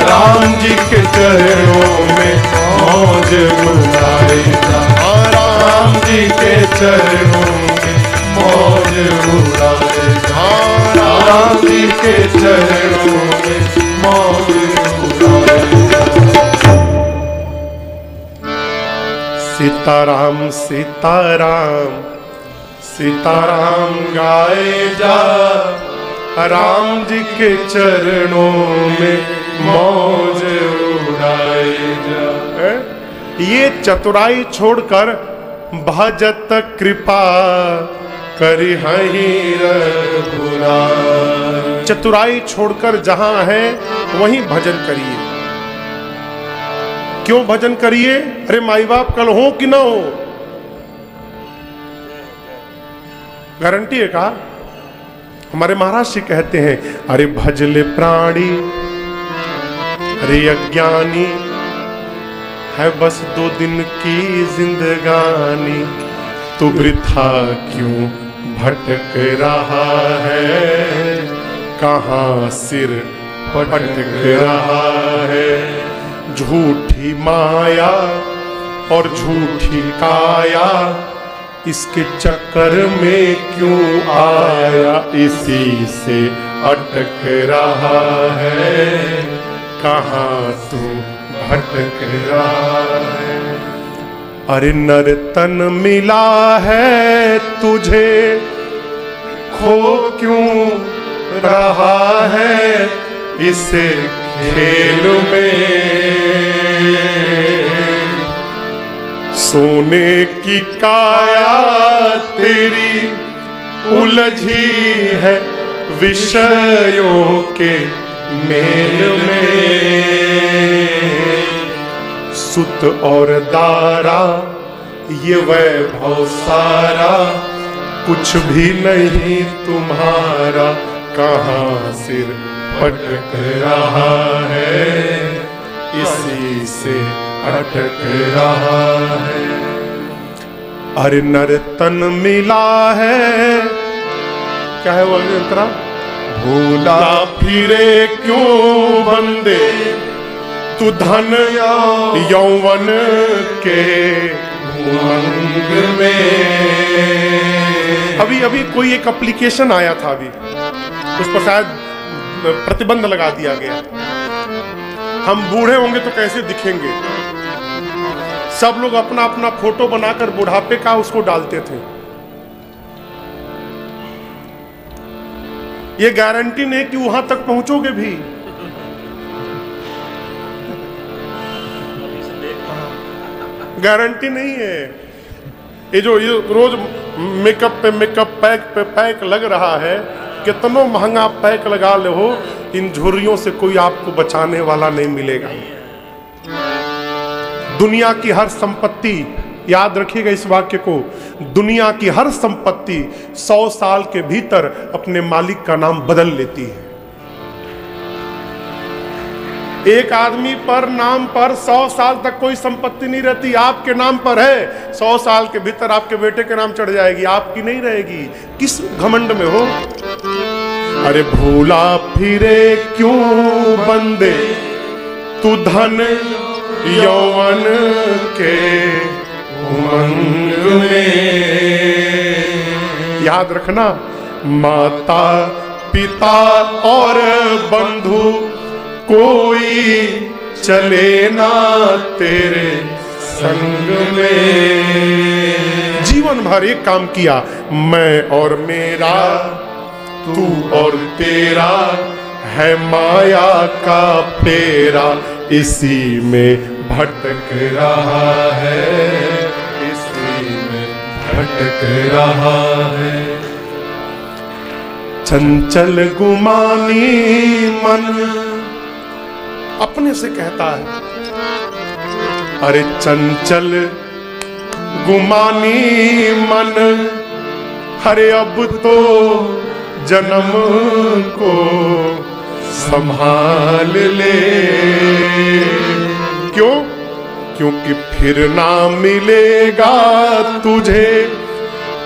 राम जी के चरणों में मौज उड़ाए जा। राम जी के चरणों में मौज उड़ाए जा। राम जी के चरणों में मौज उड़ाए जा। सीताराम सीताराम सीताराम गाए जा, राम जी के चरणों में मौज उड़ाए जा। ये चतुराई छोड़कर भजत कृपा करी हहीं रघुराई। चतुराई छोड़कर जहां है वहीं भजन करिए। क्यों भजन करिए? अरे माई बाप कल हो कि ना हो, गारंटी है। कहा हमारे महाराज जी कहते हैं, अरे भजले प्राणी अरे अज्ञानी है बस 2 दिन की जिंदगानी, तू वृथा क्यों भटक रहा है, कहाँ सिर पटक रहा है। झूठी माया और झूठी काया इसके चक्कर में क्यों आया, इसी से अटक रहा है, कहाँ तू भटक रहा है। अरे नर तन मिला है तुझे, खो क्यों रहा है इस खेल में। सोने की काया तेरी उलझी है विषयों के मेल में। सुत और दारा ये वैभव सारा कुछ भी नहीं तुम्हारा, कहाँ सिर पटक रहा है, इसी से अटक रहा है। अरे नर तन मिला है, क्या है वो अंतरा, भूला फिरे क्यों बंदे तू धन यौवन के उमंग में। अभी कोई एक एप्लीकेशन आया था, अभी उस पर शायद प्रतिबंध लगा दिया गया। हम बूढ़े होंगे तो कैसे दिखेंगे, सब लोग अपना अपना फोटो बनाकर बुढ़ापे का उसको डालते थे। ये गारंटी नहीं कि वहां तक पहुंचोगे भी। गारंटी नहीं है। ये रोज मेकअप पे मेकअप, पैक पे पैक लग रहा है, कितनो महंगा पैक लगा ले हो, इन झुर्रियों से कोई आपको बचाने वाला नहीं मिलेगा। दुनिया की हर संपत्ति, याद रखिएगा इस वाक्य को, दुनिया की हर संपत्ति 100 साल के भीतर अपने मालिक का नाम बदल लेती है। एक आदमी पर नाम पर 100 साल तक कोई संपत्ति नहीं रहती। आपके नाम पर है, 100 साल के भीतर आपके बेटे के नाम चढ़ जाएगी, आपकी नहीं रहेगी। किस घमंड में हो? अरे भूला फिरे क्यों बंदे तू धन यौवन के उमंग में। याद रखना, माता पिता और बंधु कोई चले ना तेरे संग में। जीवन भर एक काम किया, मैं और मेरा, तू और तेरा, है माया का फेरा, इसी में भटक रहा है, इसी में भटक रहा है। चंचल गुमानी मन अपने से कहता है, अरे चंचल गुमानी मन, अरे अब तो जन्म को संभाल ले। क्यों? क्योंकि फिर ना मिलेगा तुझे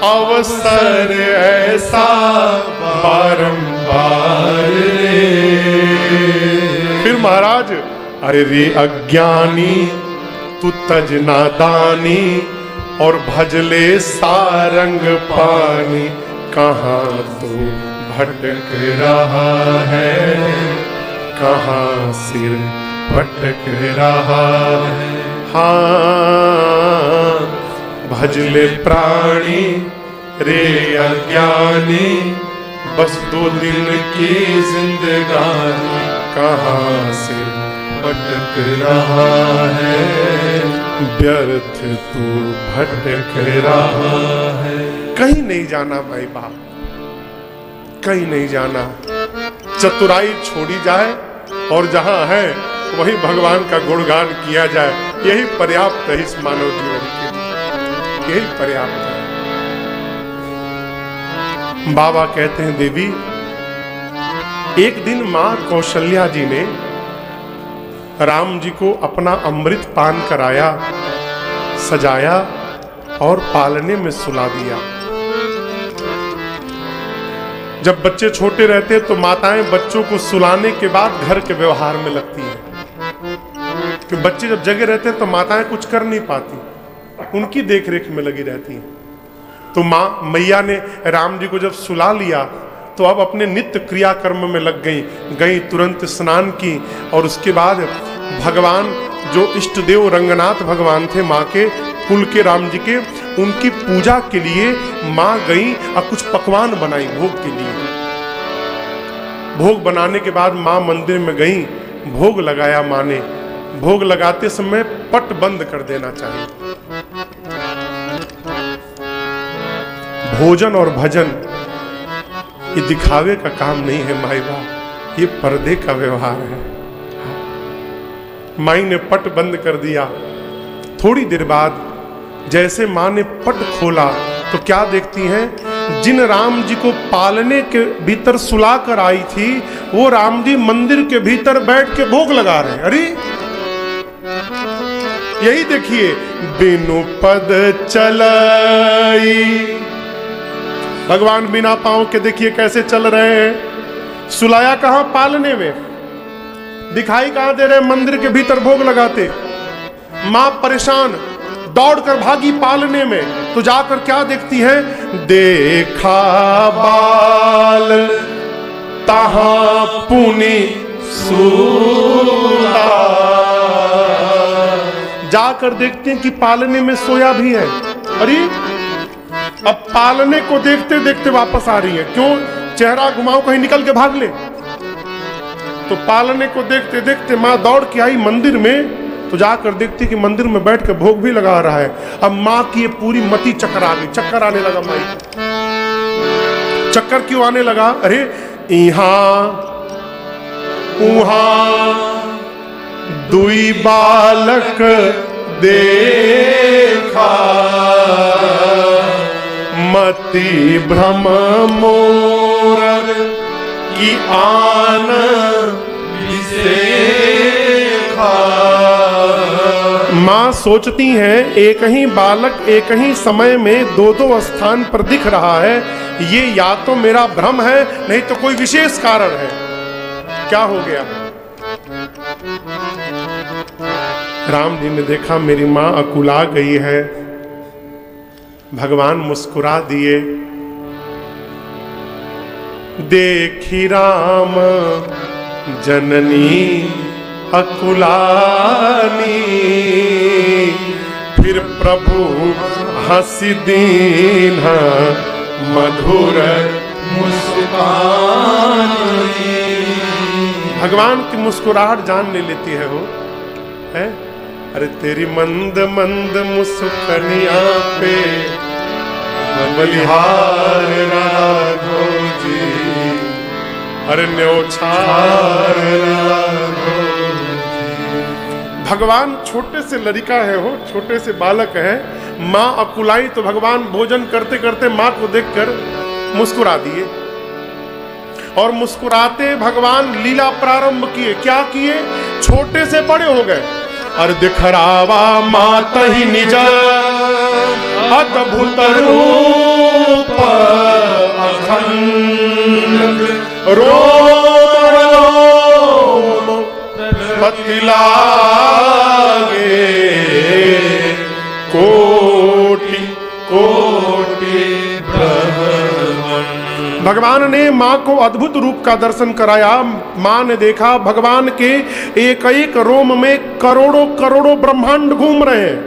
अवसर ऐसा बारंबार रे। फिर महाराज, अरे रे अज्ञानी तू तज नादानी, और भजले सारंग पानी, कहाँ तू भटक रहा है, कहाँ सिर भटक रहा है। हाँ भजले प्राणी रे अज्ञानी, बस 2 दिन की जिंदगानी, कहाँ से भटक रहा है, व्यर्थ तू भटक रहा है। कहीं नहीं जाना भाई बाप, कहीं नहीं जाना। चतुराई छोड़ी जाए और जहां है वहीं भगवान का गुणगान किया जाए, यही पर्याप्त है इस मानव जीवन के लिए, यही पर्याप्त है। बाबा कहते हैं, देवी एक दिन मां कौशल्या जी ने राम जी को अपना अमृत पान कराया, सजाया और पालने में सुला दिया। जब बच्चे छोटे रहते तो माताएं बच्चों को सुलाने के बाद घर के व्यवहार में लगती हैं, कि बच्चे जब जगे रहते हैं तो माताएं कुछ कर नहीं पाती, उनकी देखरेख में लगी रहती हैं। तो माँ मैया ने राम जी को जब सुला लिया तो अब अपने नित्य क्रियाकर्म में लग गई तुरंत स्नान की, और उसके बाद भगवान जो इष्ट देव रंगनाथ भगवान थे माँ के कुल के, राम जी के, उनकी पूजा के लिए माँ गई और कुछ पकवान बनाई भोग के लिए। भोग बनाने के बाद माँ मंदिर में गई, भोग लगाया माँ ने। भोग लगाते समय पट बंद कर देना चाहिए। भोजन और भजन ये दिखावे का काम नहीं है माई बाप, ये पर्दे का व्यवहार है। माई ने पट बंद कर दिया। थोड़ी देर बाद जैसे माँ ने पट खोला तो क्या देखती हैं, जिन राम जी को पालने के भीतर सुला कर आई थी वो राम जी मंदिर के भीतर बैठ के भोग लगा रहे हैं। अरे यही देखिए, बिनु पद चलाई, भगवान बिना पांव के देखिए कैसे चल रहे हैं। सुलाया कहां? पालने में। दिखाई कहां दे रहे? मंदिर के भीतर भोग लगाते। मां परेशान दौड़कर भागी पालने में, तो जाकर क्या देखती है? देखा बाल तहां पुनि सूला। जाकर देखते हैं कि पालने में सोया भी है। अरे अब पालने को देखते देखते वापस आ रही है। क्यों? चेहरा घुमाओ कहीं निकल के भाग ले। तो पालने को देखते देखते माँ दौड़ के आई मंदिर में, तो जाकर देखती कि मंदिर में बैठ के भोग भी लगा रहा है। अब माँ की ये पूरी मति चक्कर आ गई, चक्कर आने लगा माई। चक्कर क्यों आने लगा? अरे यहाँ उहाँ दुई बालक देखा, मति भ्रम मोर की आन विसेखा। माँ सोचती हैं एक ही बालक एक ही समय में दो दो स्थान पर दिख रहा है, ये या तो मेरा भ्रम है नहीं तो कोई विशेष कारण है। क्या हो गया? राम जी ने देखा मेरी माँ अकुला गई है, भगवान मुस्कुरा दिए। देखी राम जननी अकुलानी, फिर प्रभु हंसी दीन मधुर मुस्कानी। भगवान की मुस्कुराहट जान ले लेती है वो है। अरे तेरी मंद मंद मुस्कनिया पे बलिहार राघो जी, अरे न्योछार राघो जी। भगवान छोटे से लड़का है, हो छोटे से बालक है। माँ अकुलाई तो भगवान भोजन करते करते माँ को देखकर मुस्कुरा दिए, और मुस्कुराते भगवान लीला प्रारंभ किए। क्या किए? छोटे से बड़े हो गए। अरे दिखरावा मात ही निज अद्भुत रूप, अखंड रोम रोम बतलागे, कोटि कोटि भगवान ने माँ को अद्भुत रूप का दर्शन कराया। माँ ने देखा भगवान के एक एक रोम में करोड़ों करोड़ों ब्रह्मांड घूम रहे हैं।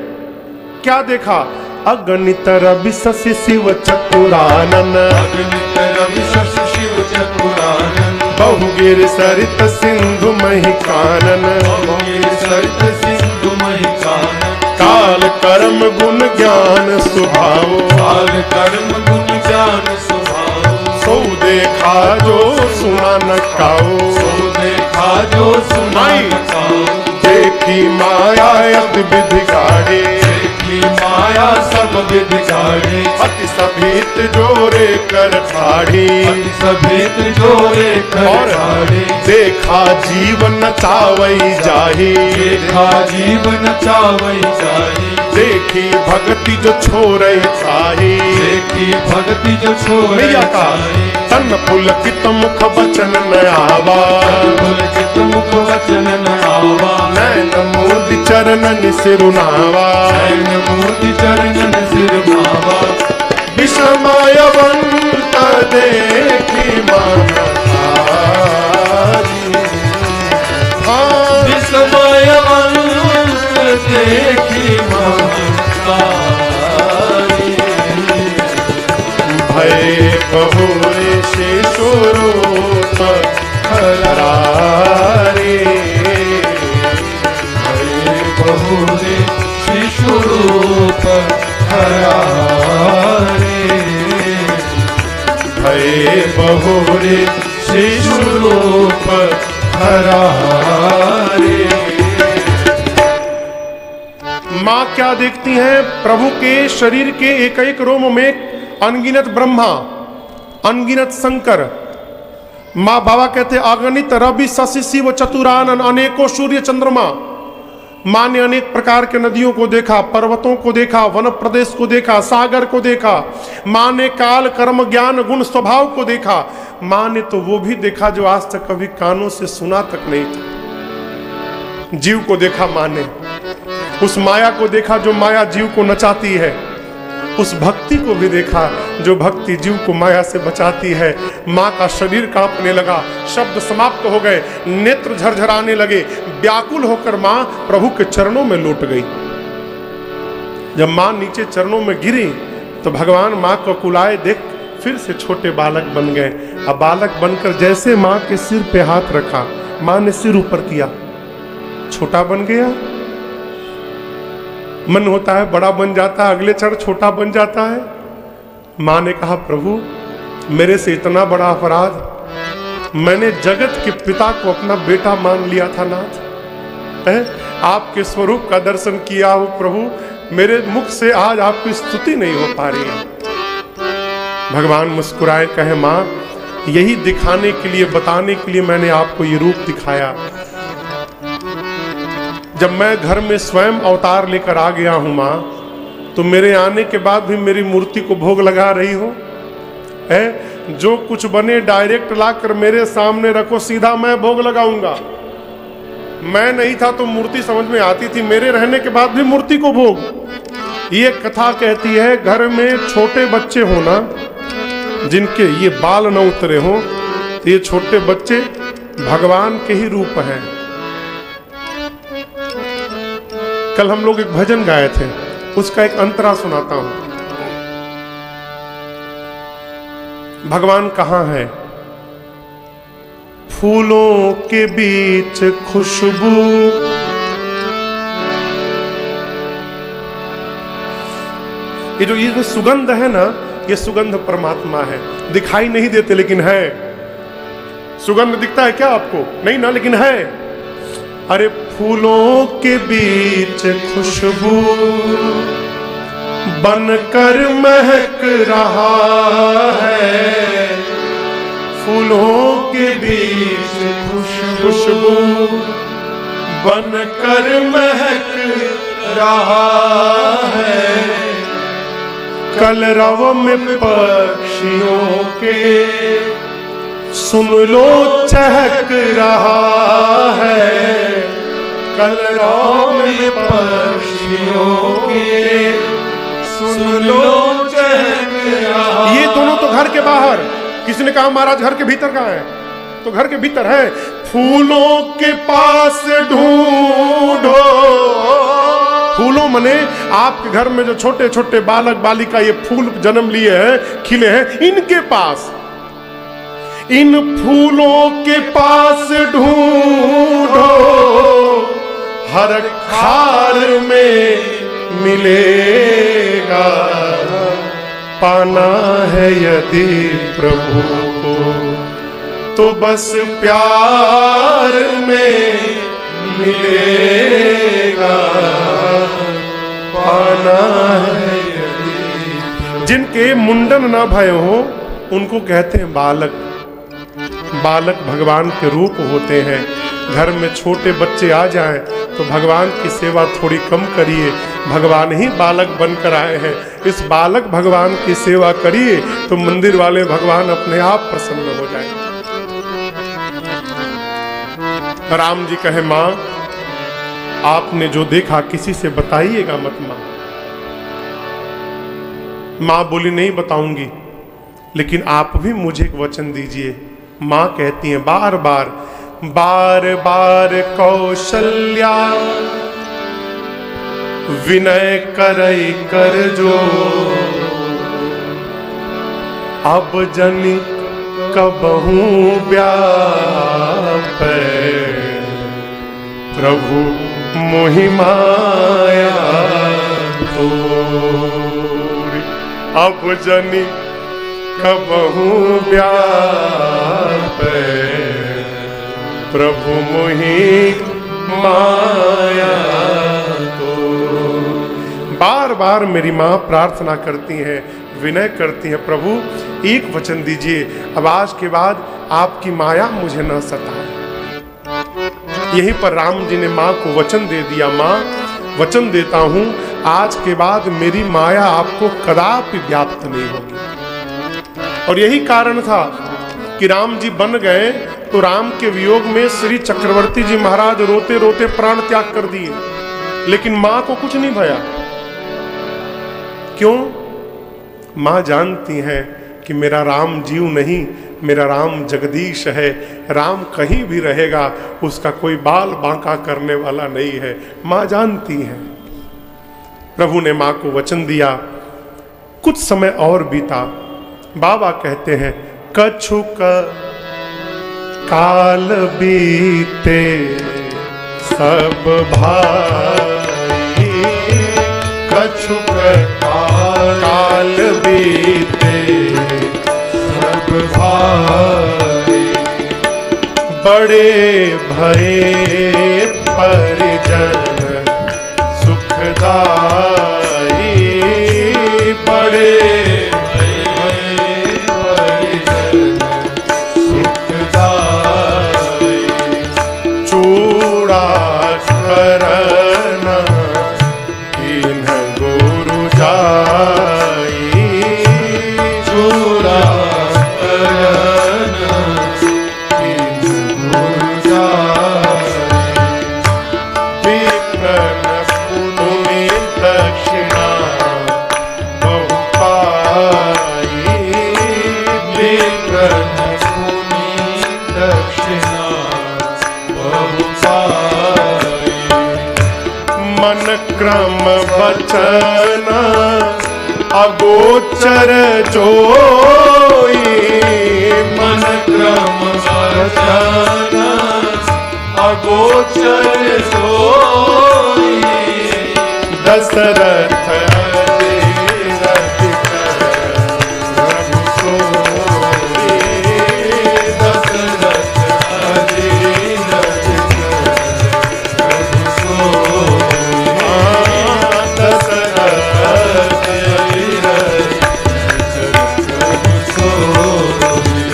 क्या देखा? अगणित रवि शशि शिव चतुरानन, अगणित रवि शशि शिव चतुरानन, बहुगिर सरित सिंधु महिकानन, बहुगिर सरित सिंधु महिकानन, काल कर्म गुण ज्ञान स्वभाव, काल कर्म गुण ज्ञान स्वभाव, सो देखा जो सुना न काओ, सो देखा जो सुना न काओ, देखी माया अति विधि गाड़े, देखी माया सब विधि गाड़े, अति सभीत जोरे कर ठाड़ी, अति सभीत जोरे कर ठाड़ी, देखा जीवन चावई जाही, देखा जीवन चावई जाही, देखी भक्ति जो छोड़ई छाही, देखी भक्ति जो छोड़ई छाही, तन पुलकित मुख वचन न आवा, पुलकित मुख वचन न आवा, नैन मोदी चरणन सिरुनावा, नैन मोदी चरणन सिरुनावा, विषमयवंत देखी महतारी, विषमयवंत देखी महतारी, भय बहुरे शिशुरूप हरारे, भय बहुरे शिशुरूप हरारे, भय बहुरे शिशुरूप हरारे। माँ क्या देखती हैं? प्रभु के शरीर के एक एक रोम में अनगिनत ब्रह्मा, अनगिनत शंकर। माँ बाबा कहते अगणित रवि शशि शिव चतुरानन, अनेकों सूर्य चंद्रमा। माँ ने अनेक प्रकार के नदियों को देखा, पर्वतों को देखा, वन प्रदेश को देखा, सागर को देखा। माँ ने काल कर्म ज्ञान गुण स्वभाव को देखा। माँ ने तो वो भी देखा जो आज तक कभी कानों से सुना तक नहीं था। जीव को देखा माँ ने, उस माया को देखा जो माया जीव को नचाती है, उस भक्ति को भी देखा जो भक्ति जीव को माया से बचाती है। माँ का शरीर कांपने लगा, शब्द समाप्त हो गए, नेत्र झरझराने लगे। व्याकुल होकर माँ प्रभु के चरणों में लौट गई। जब माँ नीचे चरणों में गिरी तो भगवान माँ को कुलाए देख फिर से छोटे बालक बन गए। अब बालक बनकर जैसे माँ के सिर पे हाथ रखा, माँ ने सिर ऊपर किया, छोटा बन गया। मन होता है बड़ा बन जाता है, अगले क्षण छोटा बन जाता है। माँ ने कहा प्रभु मेरे से इतना बड़ा अपराध मैंने जगत के पिता को अपना बेटा मान लिया था नाथ, है? आपके स्वरूप का दर्शन किया हो प्रभु, मेरे मुख से आज आपकी स्तुति नहीं हो पा रही है। भगवान मुस्कुराए, कहे माँ यही दिखाने के लिए, बताने के लिए मैंने आपको ये रूप दिखाया। जब मैं घर में स्वयं अवतार लेकर आ गया हूं माँ, तो मेरे आने के बाद भी मेरी मूर्ति को भोग लगा रही हो, है? जो कुछ बने डायरेक्ट लाकर मेरे सामने रखो, सीधा मैं भोग लगाऊंगा। मैं नहीं था तो मूर्ति समझ में आती थी, मेरे रहने के बाद भी मूर्ति को भोग। ये कथा कहती है घर में छोटे बच्चे होना, जिनके ये बाल न उतरे हो, तो ये छोटे बच्चे भगवान के ही रूप हैं। कल हम लोग एक भजन गाए थे, उसका एक अंतरा सुनाता हूं। भगवान कहाँ है? फूलों के बीच खुशबू, ये जो सुगंध है ना, ये सुगंध परमात्मा है। दिखाई नहीं देते लेकिन है। सुगंध दिखता है क्या आपको? नहीं ना, लेकिन है। अरे फूलों के बीच खुशबू बनकर महक रहा है, फूलों के बीच खुशबू बनकर महक रहा है, कलरव में पक्षियों के सुन लो चहक रहा है, कलरव में पक्षियों के सुन लो चहक रहा। ये दोनों तो घर के बाहर, किसी ने कहा महाराज घर के भीतर कहाँ है? तो घर के भीतर है। फूलों के पास ढूंढो, फूलों मने आपके घर में जो छोटे छोटे बालक बालिका ये फूल जन्म लिए हैं, खिले हैं, इनके पास, इन फूलों के पास ढूंढो, हर खार में मिलेगा, पाना है यदि प्रभु को तो बस प्यार में मिलेगा, पाना है यदि। जिनके मुंडन ना भय हो उनको कहते हैं बालक। बालक भगवान के रूप होते हैं। घर में छोटे बच्चे आ जाएं तो भगवान की सेवा थोड़ी कम करिए, भगवान ही बालक बनकर आए हैं। इस बालक भगवान की सेवा करिए तो मंदिर वाले भगवान अपने आप प्रसन्न हो जाएंगे। राम जी कहे माँ आपने जो देखा किसी से बताइएगा मत माँ। माँ बोली नहीं बताऊंगी, लेकिन आप भी मुझे एक वचन दीजिए। माँ कहती हैं बार बार बार बार कौशल्या विनय करई कर जो, अब जनि कबहू व्यापै प्रभु मोहि माया तोरी, अब जनि कबहू व्यापै प्रभु मोहि माया तो। बार बार मेरी माँ प्रार्थना करती हैं, विनय करती हैं, प्रभु एक वचन दीजिए, अब आज के बाद आपकी माया मुझे न सताए। यहीं पर राम जी ने माँ को वचन दे दिया, माँ वचन देता हूँ आज के बाद मेरी माया आपको कदापि व्याप्त नहीं होगी। और यही कारण था कि राम जी बन गए तो राम के वियोग में श्री चक्रवर्ती जी महाराज रोते रोते प्राण त्याग कर दिए, लेकिन मां को कुछ नहीं भया। क्यों? मां जानती हैं कि मेरा राम जीव नहीं, मेरा राम जगदीश है, राम कहीं भी रहेगा, उसका कोई बाल बांका करने वाला नहीं है। मां जानती हैं। प्रभु ने मां को वचन दिया। कुछ समय और बीता। बाबा कहते हैं कछुक काल बीते सब भाई, कछुक काल बीते सब भाई, बड़े भये परिजन सुखदाई, बड़े भये परिजन सुखदाई, चूड़ा करना इन्ह गुरु जाई, चूड़ा करना इन्ह गुरु जाई, विप्रन पुनि दक्षिणा बहु पाई, विप्रन पुनि दक्षिणा बहु पाई, मन क्रम वचन अगोचर जोई, मन क्रम वचन अगोचर जोई, दशरथ अधिरथ प्रभु सोई, दशरथ अधिरथ प्रभु सोई, दशरथ अधिरथ प्रभु सोई।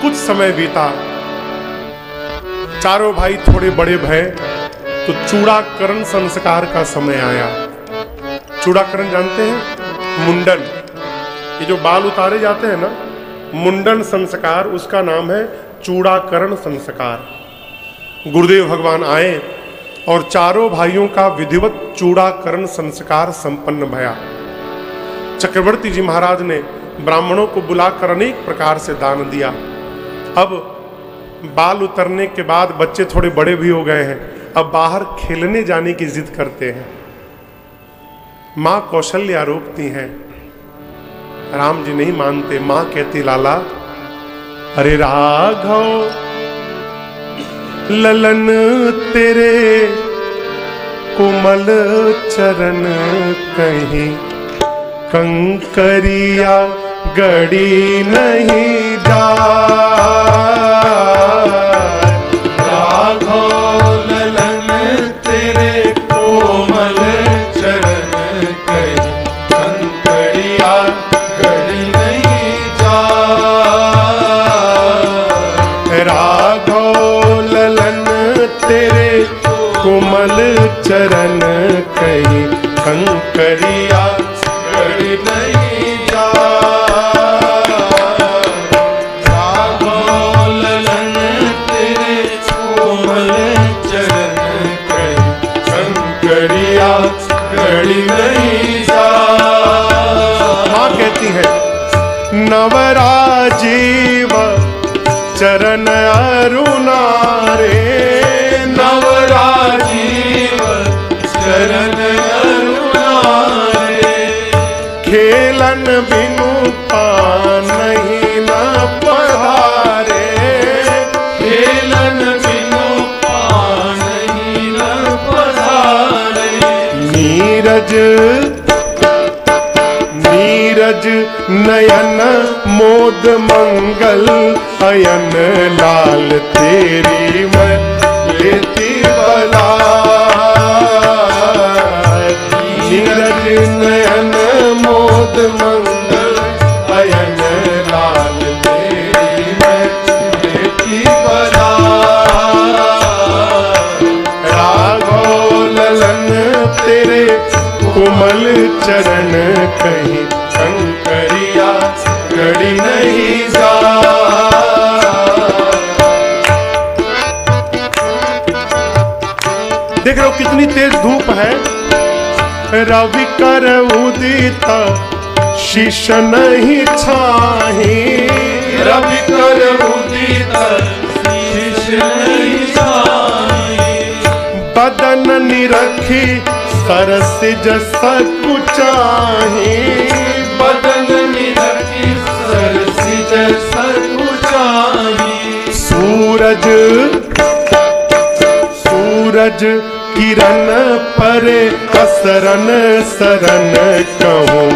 कुछ समय बीता, चारों भाई थोड़े बड़े भये तो चूड़ाकरण संस्कार का समय आया। चूड़ाकरण जानते हैं? मुंडन, ये जो बाल उतारे जाते हैं ना, मुंडन संस्कार, उसका नाम है चूड़ाकरण संस्कार। गुरुदेव भगवान आए और चारों भाइयों का विधिवत चूड़ाकरण संस्कार संपन्न भया। चक्रवर्ती जी महाराज ने ब्राह्मणों को बुलाकर अनेक प्रकार से दान दिया। अब बाल उतरने के बाद बच्चे थोड़े बड़े भी हो गए हैं, अब बाहर खेलने जाने की जिद करते हैं। मां कौशल्या रोकती हैं, राम जी नहीं मानते। मां कहती, लाला अरे राघव ललन तेरे कोमल चरण कहीं कंकरिया गड़ी नहीं जा, कोमल चरण कहीं कंकरिया गड़ी नहीं जा, राघव ललन तेरे कोमल चरण कहीं कंकरिया गड़ी नहीं जा। मां कहती है, नवराजीव चरण अरुणारे, नवराजीव चरण अरुणारे, खेलन बिनु पानहि न पधारे, खेलन बिनु पानहि न पधारे, नीरज नीरज नयन मोद मंगल अयन लाल तेरी मैं लेती बला, नीरज नयन मोद मंगल अयन लाल तेरी मैं लेती बला, राघव ललन तेरे कोमल चरण कहीं कंकरिया गड़ी नहीं जा। देख रहे हो कितनी तेज धूप है। रवि कर उदिता शीश नहीं छाही, रवि कर उदिता शीश नहीं छाही, बदन निरखी सरसिज सकुचाही, बदन निरखी सरसिज सकुचाही, सूरज सूरज किरण परे असरन सरन कहूँ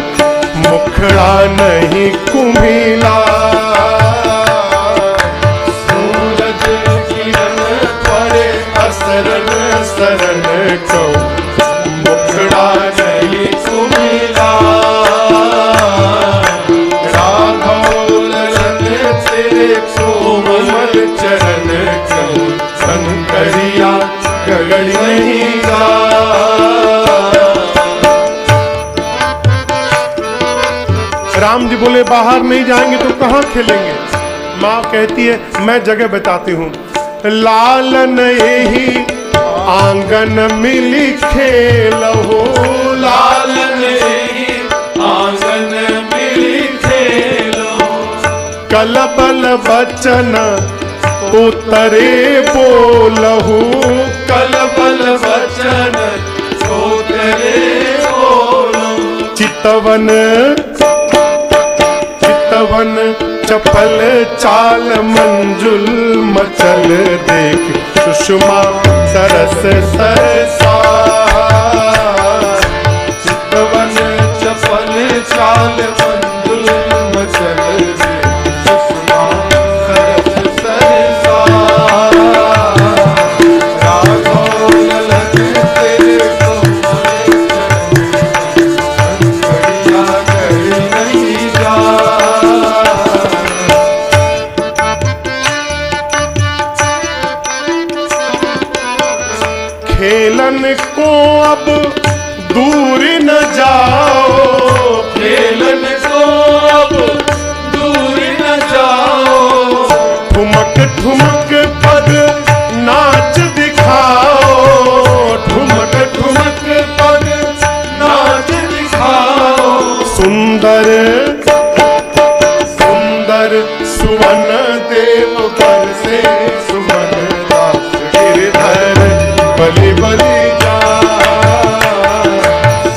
मुखड़ा नहीं कुमिला, सूरज शरण को मुखड़ा नहीं सुमिला राघव ललन तेरे कोमल चरण को शंकरिया गगन नहीं गा। राम जी बोले बाहर नहीं जाएंगे तो कहाँ खेलेंगे? माँ कहती है मैं जगह बताती हूँ। लालन यही आंगन मिली खेलहो, लालन यही आंगन मिली खेलो कलबल बचन उतरे बोलहु, कलबल वचन उतरे बोलो चितवन चपल चाल मंजुल मचल देख सुषमा सरस सरसा। चितवन चपल चाल मंजुल मचल देख सुषमा सरस सरसा। राघव ललन तेरे कोमल शंकरिया गई नहीं जा। खेलन को अब दूर न जाओ, खेलन को अब दूर न जाओ ठुमक ठुमक पग नाच दिखाओ, ठुमक ठुमक पग नाच दिखाओ। सुंदर सुंदर सुवन देव पर से सुमन दास गिरधर बलि बलि जा।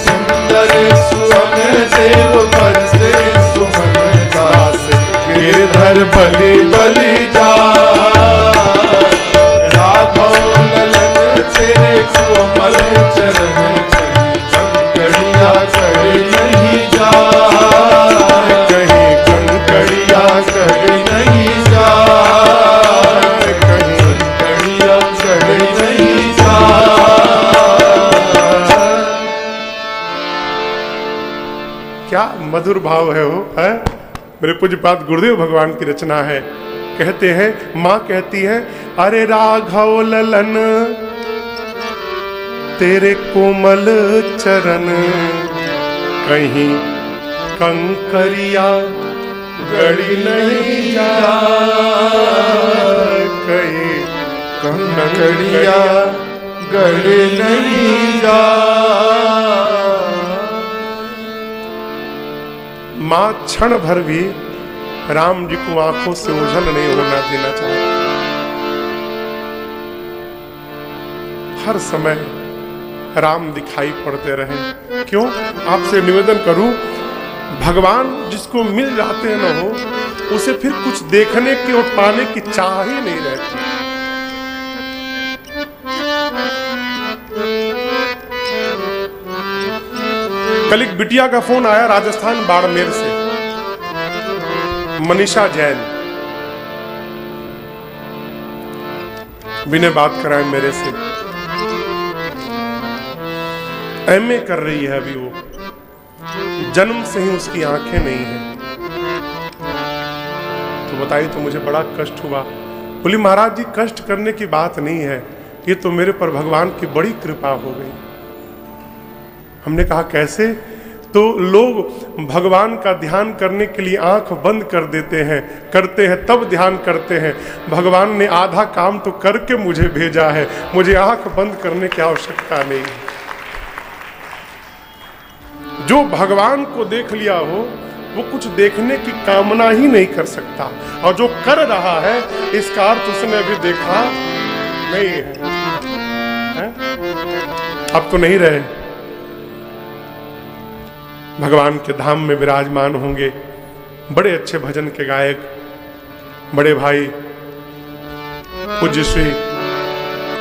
सुंदर सुवन देव पर से सुमन दास गिरधर बलि बलि जा। राघव ललन तेरे कोमल चरण कंकड़िया कड़ी नहीं जा। कहीं कंकड़िया कड़ी नहीं जा कहीं कंकड़िया कड़ी नहीं जा। क्या मधुर भाव है वो है। मेरे पूज्यपाद गुरुदेव भगवान की रचना है। कहते हैं, माँ कहती है, अरे राघव ललन तेरे कोमल चरण कहीं कंकरिया गड़ी नहीं जा, कहीं कंकड़िया गड़ी नहीं जा। माँ क्षण भर भी राम जी को आंखों से ओझल नहीं होना देना चाहती। हर समय राम दिखाई पड़ते रहे। क्यों? आपसे निवेदन करूं, भगवान जिसको मिल जाते हैं न हो, उसे फिर कुछ देखने की और पाने की चाह ही नहीं रहती। कल एक बिटिया का फोन आया राजस्थान बाड़मेर से, मनीषा जैन। बिना बात कराए मेरे से एमए कर रही है अभी वो। जन्म से ही उसकी आंखें नहीं है। तो बताइए, तो मुझे बड़ा कष्ट हुआ। बोली महाराज जी कष्ट करने की बात नहीं है, ये तो मेरे पर भगवान की बड़ी कृपा हो गई। हमने कहा कैसे? तो लोग भगवान का ध्यान करने के लिए आंख बंद कर देते हैं, करते हैं तब ध्यान करते हैं। भगवान ने आधा काम तो करके मुझे भेजा है, मुझे आंख बंद करने की आवश्यकता नहीं। जो भगवान को देख लिया हो वो कुछ देखने की कामना ही नहीं कर सकता, और जो कर रहा है इसका अर्थ उसने अभी देखा नहीं है? अब तो नहीं रहे। भगवान के धाम में विराजमान होंगे बड़े अच्छे भजन के गायक, बड़े भाई पूज्य श्री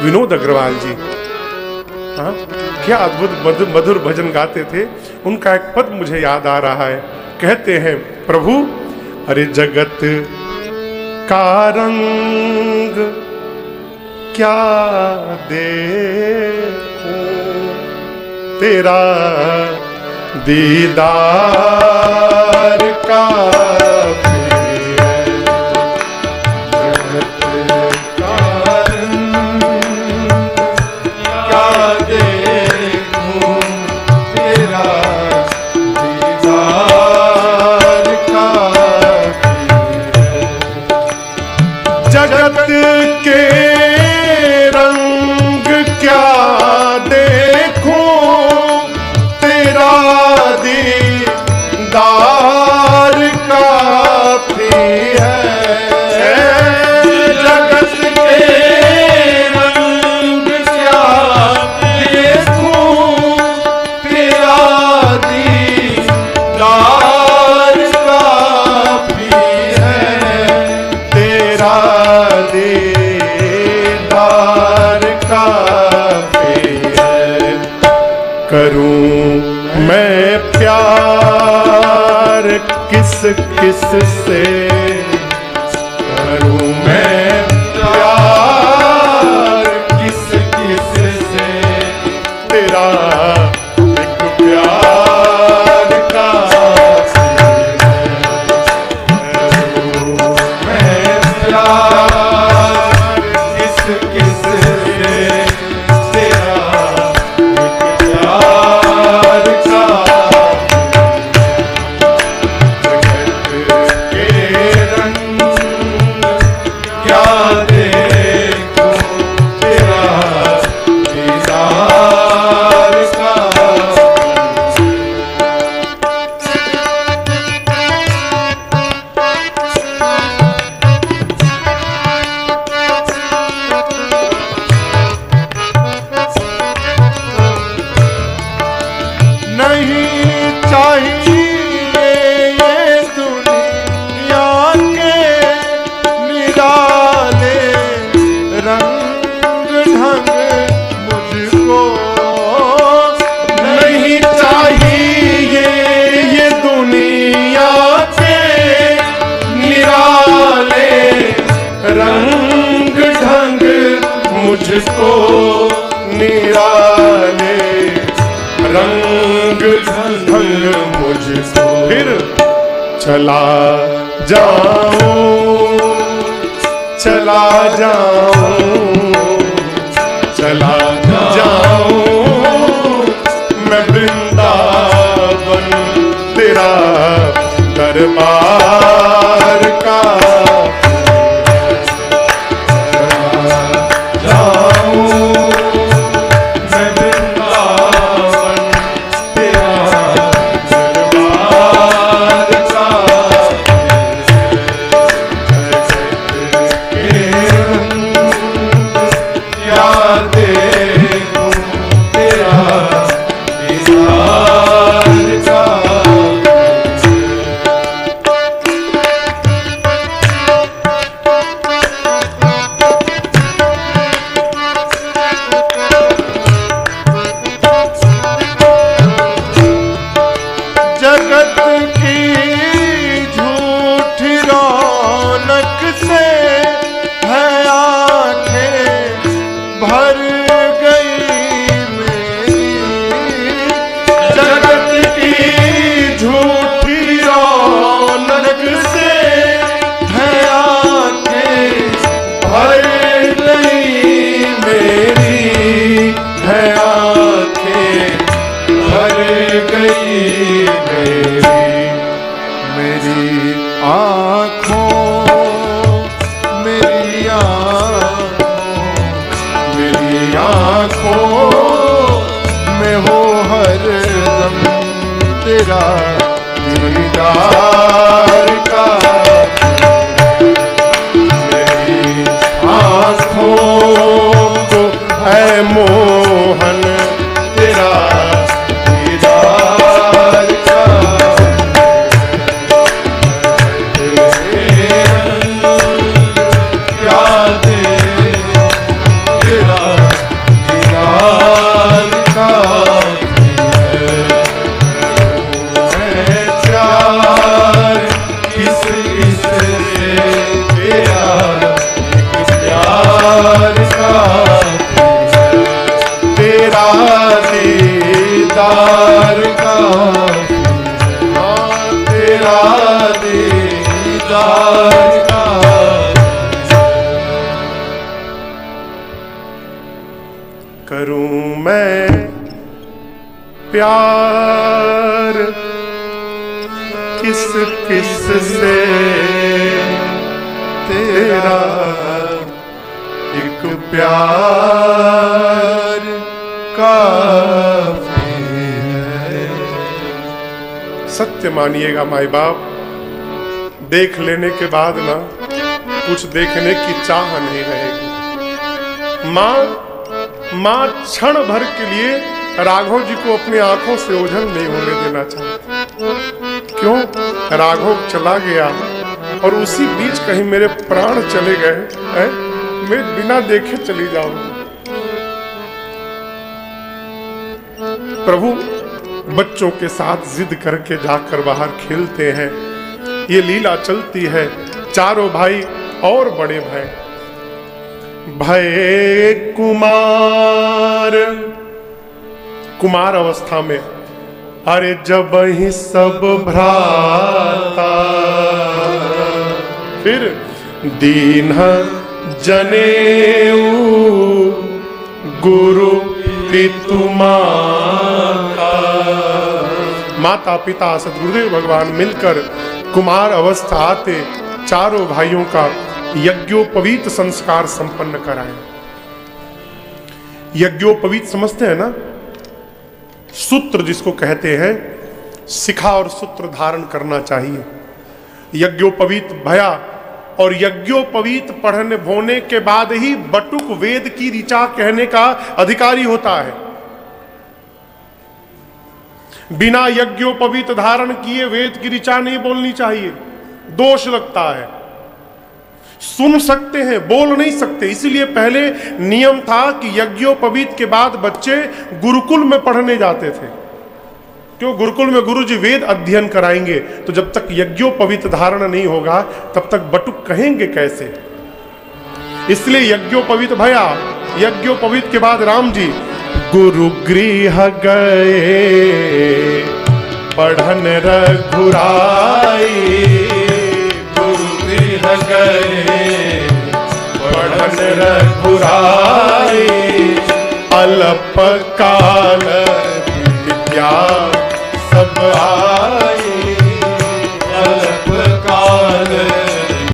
विनोद अग्रवाल जी। हाँ, क्या अद्भुत मधुर भजन गाते थे। उनका एक पद मुझे याद आ रहा है। कहते हैं, प्रभु अरे जगत का रंग क्या दे तेरा दीदार काफी है। जगत का रंग क्या देखूं, तेरा दीदार काफी है। जगत के रंग क्या देखूं, तेरा दीदार काफी है। जगत के रंग क्या देखूं, तेरा दीदार काफी है। तेरा दीदार काफी है। करूं मैं प्यार किस किस से, करूं मैं प्यार किस किस से, तेरा एक प्यार काफी है। करूं मैं प्यार किस किस से, तेरा एक प्यार काफी के रंग क्या देखूं, तेरा दीदार काफी। नहीं चाहिए ये दुनिया के निराले रंग ढंग मुझको, नहीं चाहिए ये दुनिया के निराले रंग ढंग मुझको, निराले रंग ढंग मुझको। फिर चला जाऊं, चला जाऊं, चला जाऊं मैं वृंदावन, तेरा दरबार का जाऊं मैं वृंदावन, तेरा दरबार क्या देखूं, तेरा दीदार जगत की झूठी रौनक से है आंखें भर गई मेरी। जगत की झूठी रौनक से है आंखें भर गई मेरी, है आंखें भर गई मेरी आँखों, मेरी आँखों में हो हरदम तेरा दीदार का। मेरी आँखों को है मोहन, तेरा दीदार का। क्या दे, तेरा दीदार काफी है। मैं प्यार किस किस से, तेरा एक प्यार काफी है। तेरा दीदार दीदार काफी है, तेरा दीदार काफी करूं मैं प्यार किस किस से, तेरा एक प्यार काफी है। सत्य मानिएगा माई बाप, देख लेने के बाद ना कुछ देखने की चाह नहीं रहेगी। माँ क्षण भर के लिए राघव जी को अपनी आंखों से ओझल नहीं होने देना चाहती। क्यों? राघव चला गया और उसी बीच कहीं मेरे प्राण चले गए, मैं बिना देखे चली जाऊंगी। प्रभु बच्चों के साथ जिद करके जाकर बाहर खेलते हैं, ये लीला चलती है। चारों भाई और बड़े भाई, भय कुमार अवस्था में, अरे जब ही सब भ्राता, फिर दीन जनेऊ गुरु पितु माता, माता पिता सद्गुरुदेव भगवान मिलकर कुमार अवस्था आते चारों भाइयों का यज्ञोपवीत संस्कार संपन्न कराए। यज्ञोपवीत समझते हैं ना? सूत्र जिसको कहते हैं, शिखा और सूत्र धारण करना चाहिए। यज्ञोपवीत भया और यज्ञोपवीत पढ़ने होने के बाद ही बटुक वेद की ऋचा कहने का अधिकारी होता है। बिना यज्ञोपवीत धारण किए वेद की ऋचा नहीं बोलनी चाहिए, दोष लगता है। सुन सकते हैं, बोल नहीं सकते। इसीलिए पहले नियम था कि यज्ञोपवीत के बाद बच्चे गुरुकुल में पढ़ने जाते थे। क्यों? गुरुकुल में गुरुजी वेद अध्ययन कराएंगे, तो जब तक यज्ञोपवीत धारण नहीं होगा तब तक बटुक कहेंगे कैसे? इसलिए यज्ञोपवीत भया। यज्ञोपवीत के बाद राम जी गुरु गृह गए पढ़न रघुराई, गुरु गृह गए पढ़न रघुराई, अल्प काल विद्या सब